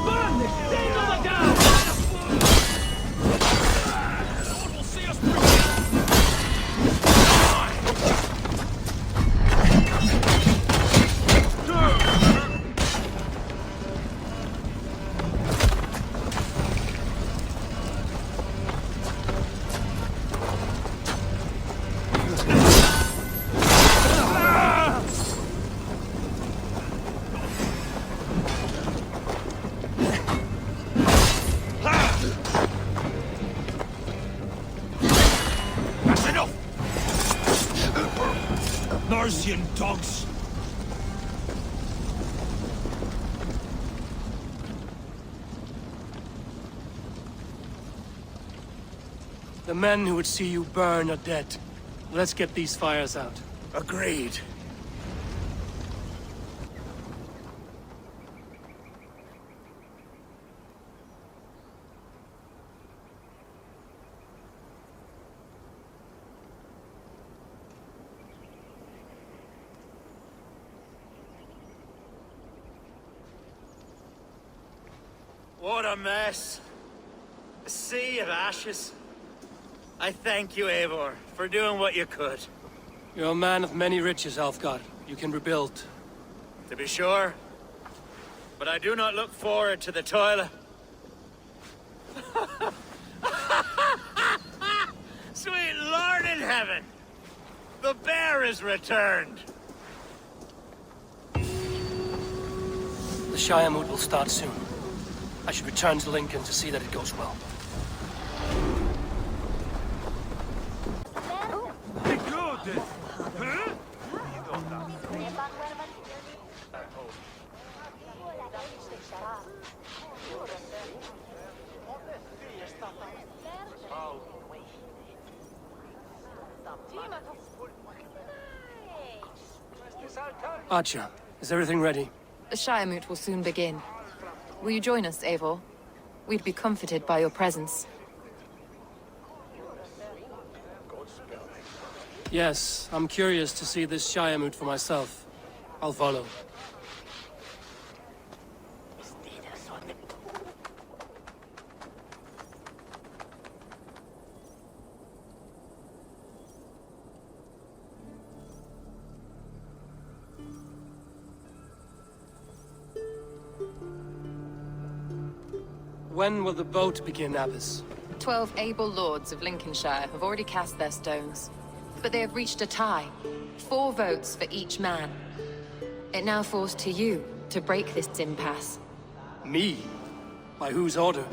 Burn this thing on the down! Lord will see us through. Mercian dogs! The men who would see you burn are dead. Let's get these fires out. Agreed. What a mess. A sea of ashes. I thank you, Eivor, for doing what you could. You're a man of many riches, Alfgard. You can rebuild. To be sure. But I do not look forward to the toil. Sweet Lord in heaven! The bear is returned! The Shire mood will start soon. I should return to Lincoln to see that it goes well. Archer, is everything ready? The Shire moot will soon begin. Will you join us, Eivor? We'd be comforted by your presence. Yes, I'm curious to see this Shire moot for myself. I'll follow. When will the boat begin, Abbess? 12 able lords of Lincolnshire have already cast their stones. But they have reached a tie. 4 votes for each man. It now falls to you to break this impasse. Me? By whose order?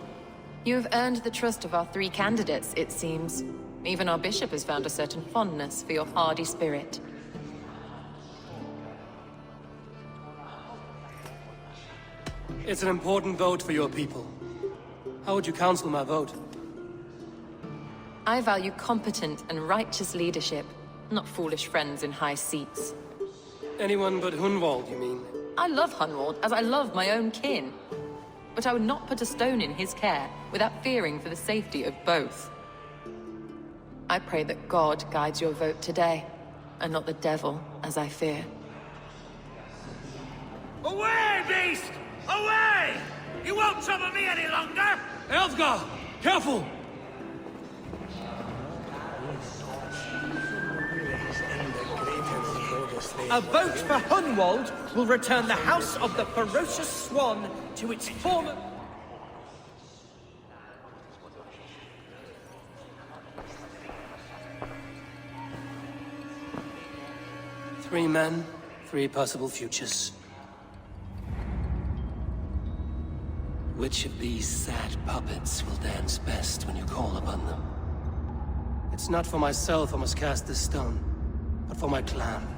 You have earned the trust of our 3 candidates, it seems. Even our bishop has found a certain fondness for your hardy spirit. It's an important vote for your people. How would you counsel my vote? I value competent and righteous leadership, not foolish friends in high seats. Anyone but Hunwald, you mean? I love Hunwald as I love my own kin. But I would not put a stone in his care without fearing for the safety of both. I pray that God guides your vote today, and not the devil, as I fear. Away, beast! Away! You won't trouble me any longer! Elfgar! Careful! A vote for Hunwald will return the House of the Ferocious Swan to its former... Three men, 3 possible futures. Which of these sad puppets will dance best when you call upon them? It's not for myself I must cast this stone, but for my clan.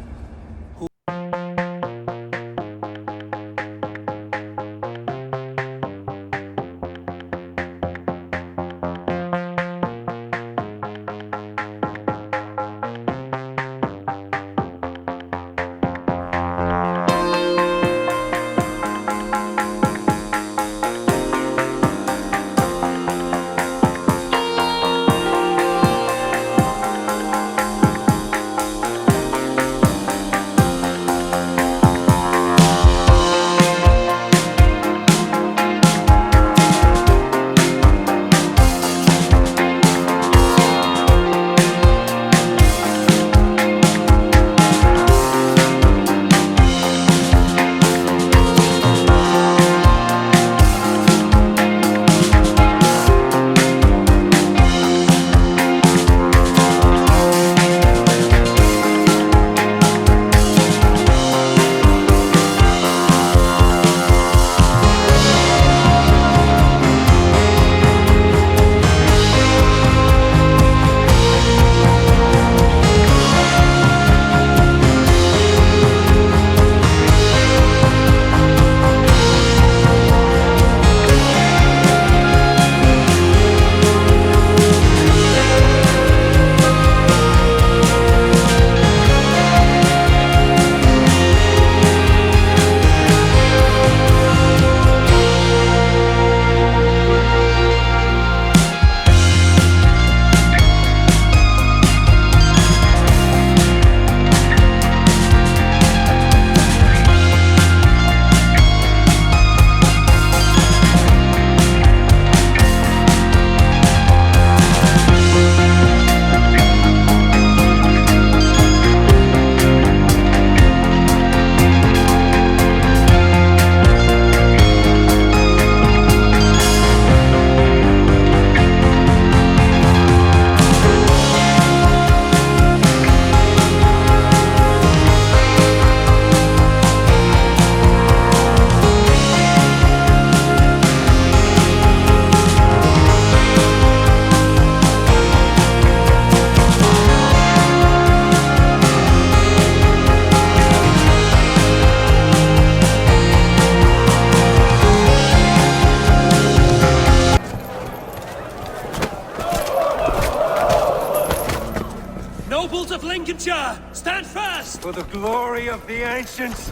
Stand fast! For the glory of the ancients,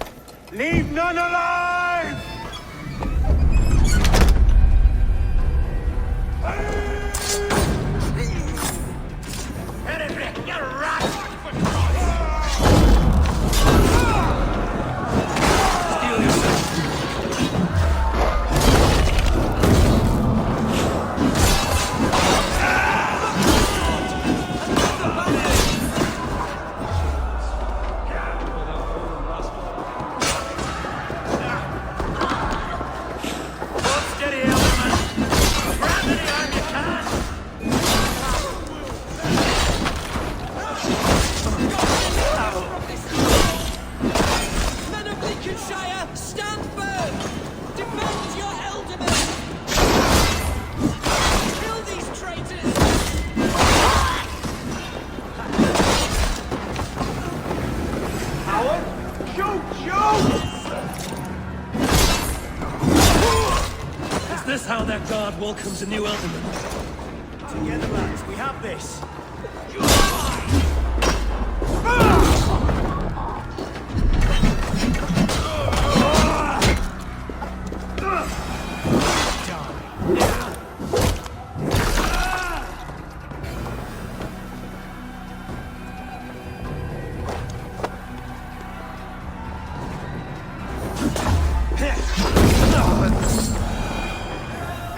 leave none alive! this how their god welcomes a new Elderman? Together, lads, we have this.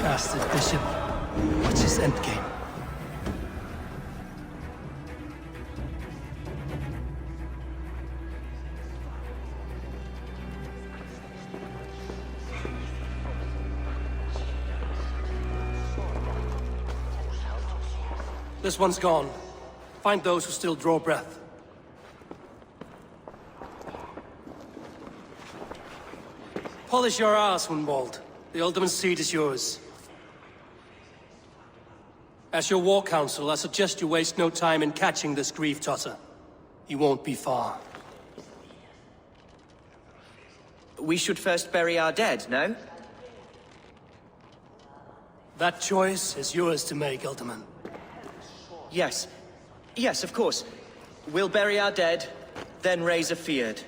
Bastard bishop. What's his endgame? This one's gone. Find those who still draw breath. Polish your ass, Hunwald. The Alderman's seat is yours. As your war council, I suggest you waste no time in catching this grief tosser. He won't be far. We should first bury our dead, no? That choice is yours to make, Alderman. Yes. Yes, of course. We'll bury our dead, then raise a feared.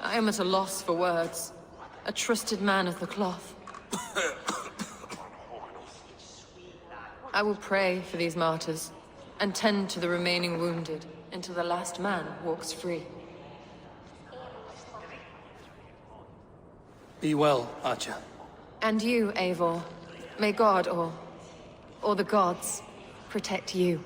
I am at a loss for words. A trusted man of the cloth. I will pray for these martyrs, and tend to the remaining wounded, until the last man walks free. Be well, Archer. And you, Eivor. May God, or the gods, protect you.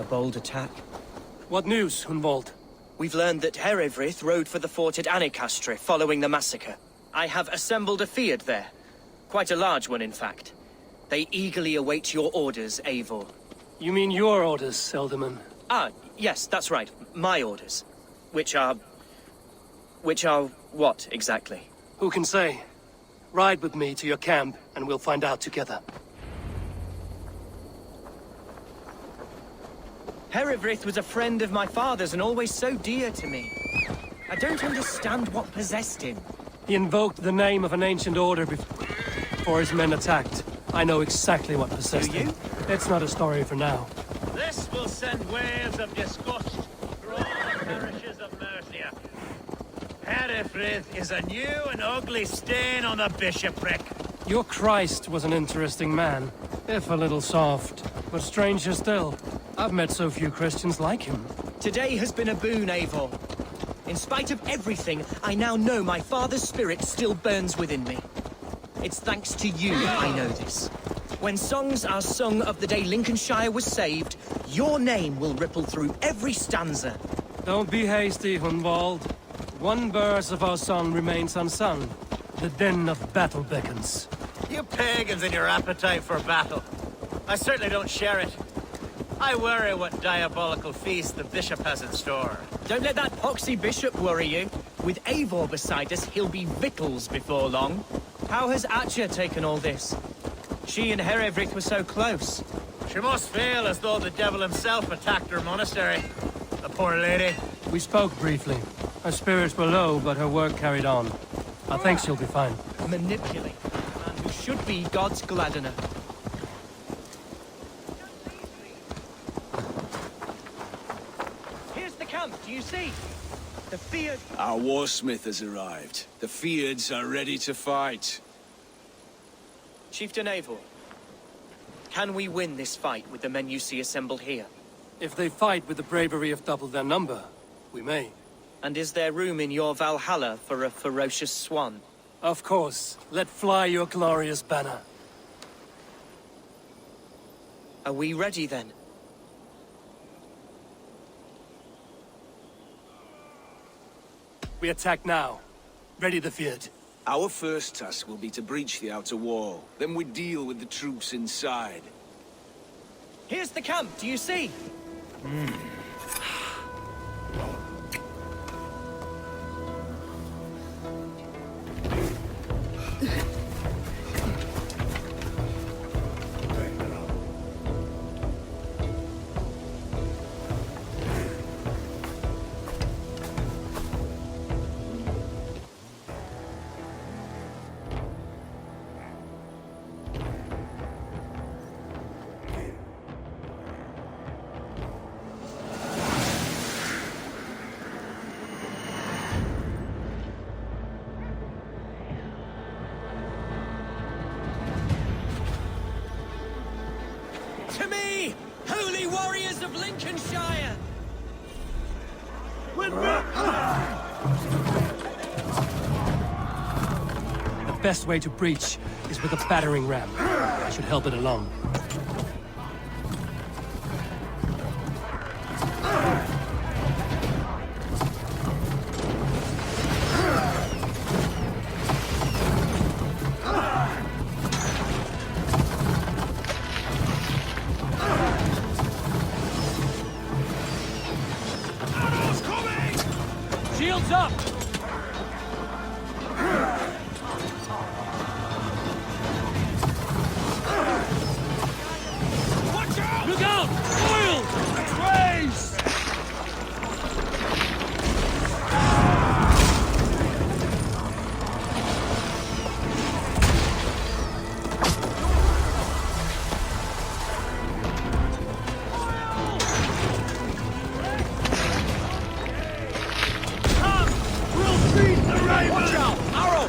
Bold attack. What news, Hunwald? We've learned that Herewrith rode for the fort at Annikastre following the massacre. I have assembled a feard there. Quite a large one, in fact. They eagerly await your orders, Eivor. You mean your orders, Elderman? Ah, yes, that's right. My orders. Which are what, exactly? Who can say? Ride with me to your camp, and we'll find out together. Herewrith was a friend of my father's and always so dear to me. I don't understand what possessed him. He invoked the name of an ancient order before his men attacked. I know exactly what possessed him. It's not a story for now. This will send waves of disgust through all the parishes of Mercia. Herewrith is a new and ugly stain on the bishopric. Your Christ was an interesting man, if a little soft. But stranger still, I've met so few Christians like him. Today has been a boon, Eivor. In spite of everything, I now know my father's spirit still burns within me. It's thanks to you I know this. When songs are sung of the day Lincolnshire was saved, your name will ripple through every stanza. Don't be hasty, Hunwald. One verse of our song remains unsung. The din of battle beckons. You pagans and your appetite for battle. I certainly don't share it. I worry what diabolical feast the bishop has in store. Don't let that poxy bishop worry you. With Eivor beside us, he'll be victuals before long. How has Atcha taken all this? She and Herevrik were so close. She must feel as though the devil himself attacked her monastery. The poor lady. We spoke briefly. Her spirits were low, but her work carried on. I think she'll be fine. Manipulate. A man who should be God's gladdener. Here's the camp, do you see? The Feared... Our warsmith has arrived. The Feards are ready to fight. Chieftain Eivor, can we win this fight with the men you see assembled here? If they fight with the bravery of double their number, we may. And is there room in your Valhalla for a ferocious swan? Of course. Let fly your glorious banner. Are we ready then? We attack now. Ready the Feared. Our first task will be to breach the outer wall. Then we deal with the troops inside. Here's the camp, do you see? To me, holy warriors of Lincolnshire! The best way to breach is with a battering ram. I should help it along. Shields up! Watch out! Look out! Oil! Raise! Watch out! Arrow!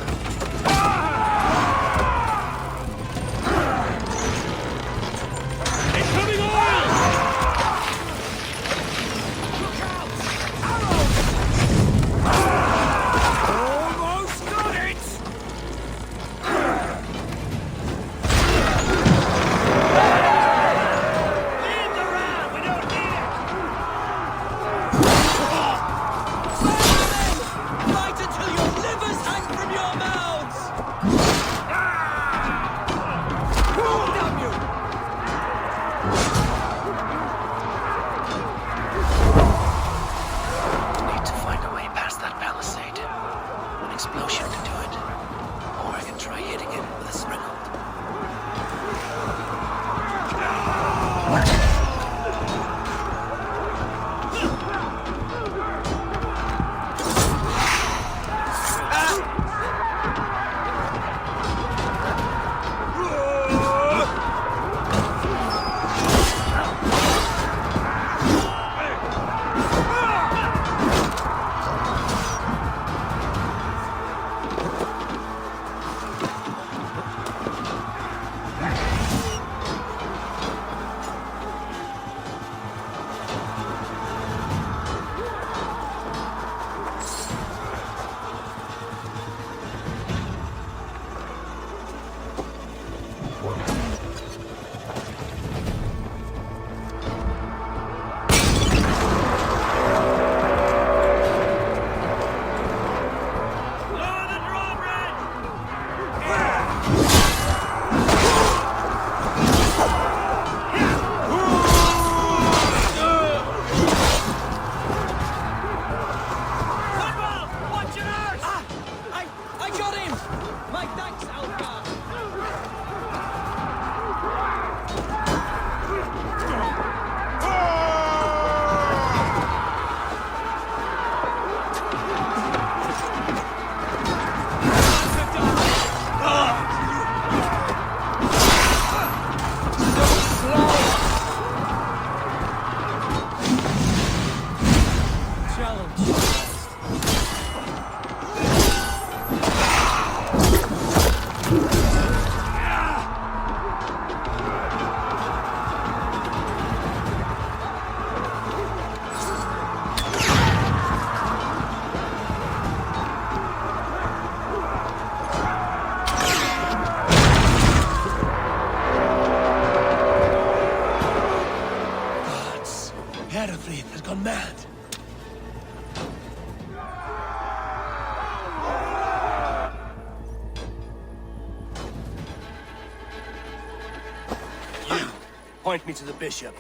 Point me to the bishop.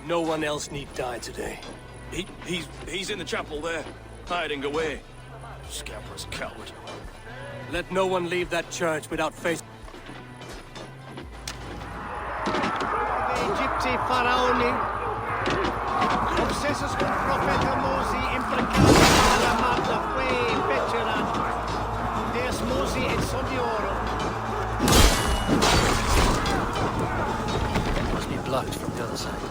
No one else need die today. He's in the chapel there, hiding away. Scabrous coward. Let no one leave that church without facing... Egypti faraoni. Obsessus cum profeta Mosi imprecata alla magna fue veteran. Deus Mosi et Soniorum. It must be blocked from the other side.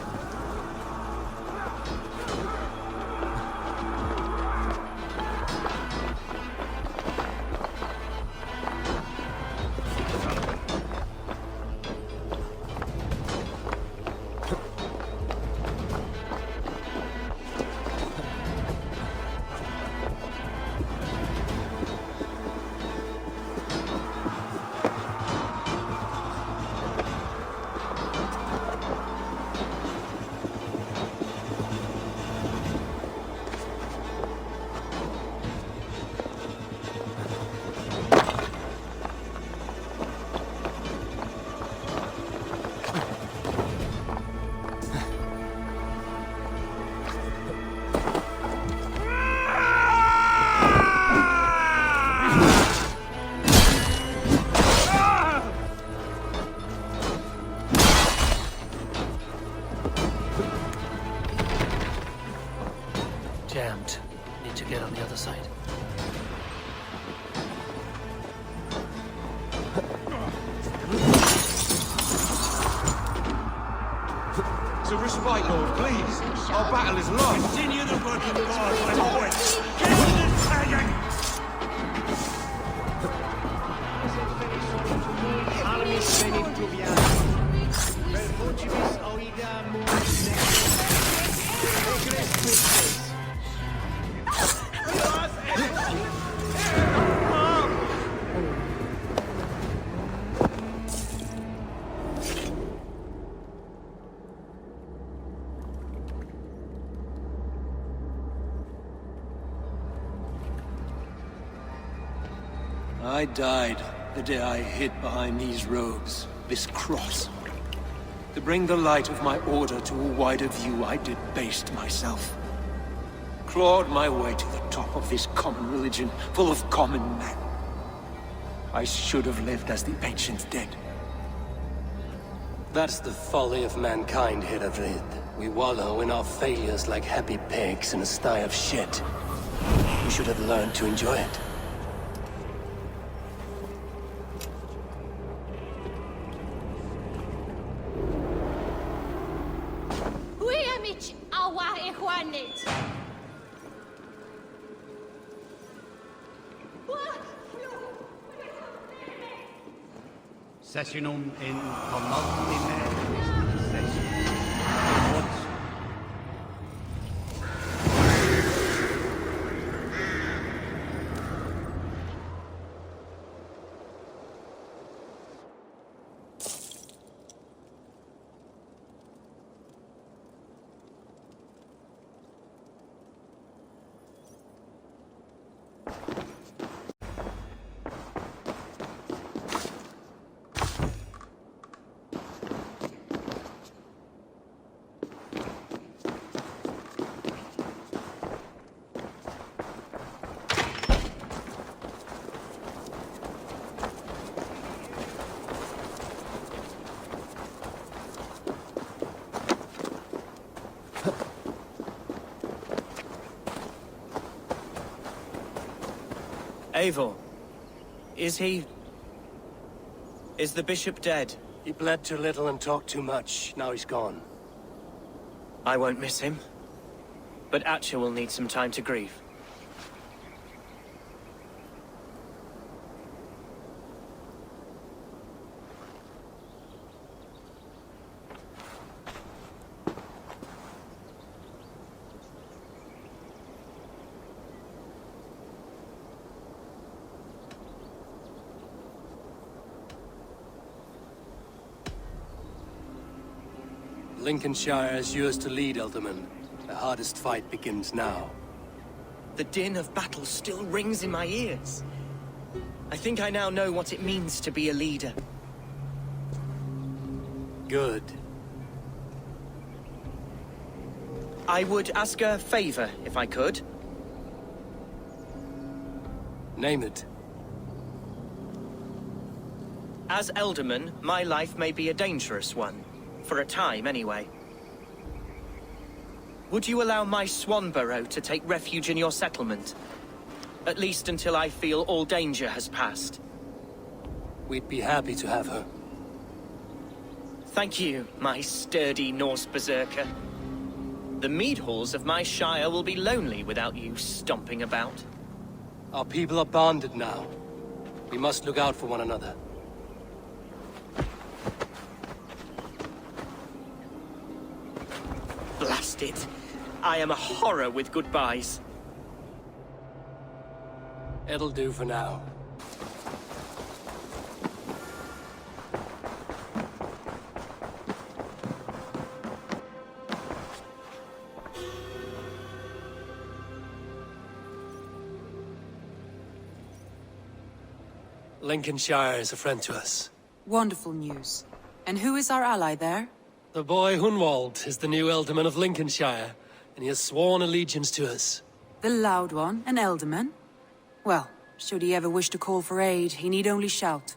Jammed. Need to get on the other side. To respite, Lord, please. Our battle is lost. Continue the work of God, my boys. Get to the tagging! Armis venit fluvialis. Per fugibus oida muis nectis. I died the day I hid behind these robes, this cross. To bring the light of my order to a wider view, I debased myself. Clawed my way to the top of this common religion, full of common men. I should have lived as the ancient dead. That's the folly of mankind, Herodred. We wallow in our failures like happy pigs in a sty of shit. We should have learned to enjoy it. Sessionum in tumulti Eivor, is he... is the bishop dead? He bled too little and talked too much. Now he's gone. I won't miss him. But Atcha will need some time to grieve. Lincolnshire is yours to lead, Elderman. The hardest fight begins now. The din of battle still rings in my ears. I think I now know what it means to be a leader. Good. I would ask a favor, if I could. Name it. As Elderman, my life may be a dangerous one. For a time, anyway. Would you allow my Swanborough to take refuge in your settlement? At least until I feel all danger has passed. We'd be happy to have her. Thank you, my sturdy Norse berserker. The mead halls of my shire will be lonely without you stomping about. Our people are bonded now. We must look out for one another. Blast it. I am a horror with goodbyes. It'll do for now. Lincolnshire is a friend to us. Wonderful news. And who is our ally there? The boy Hunwald is the new Ealdorman of Lincolnshire, and he has sworn allegiance to us. The loud one, an Ealdorman? Well, should he ever wish to call for aid, he need only shout.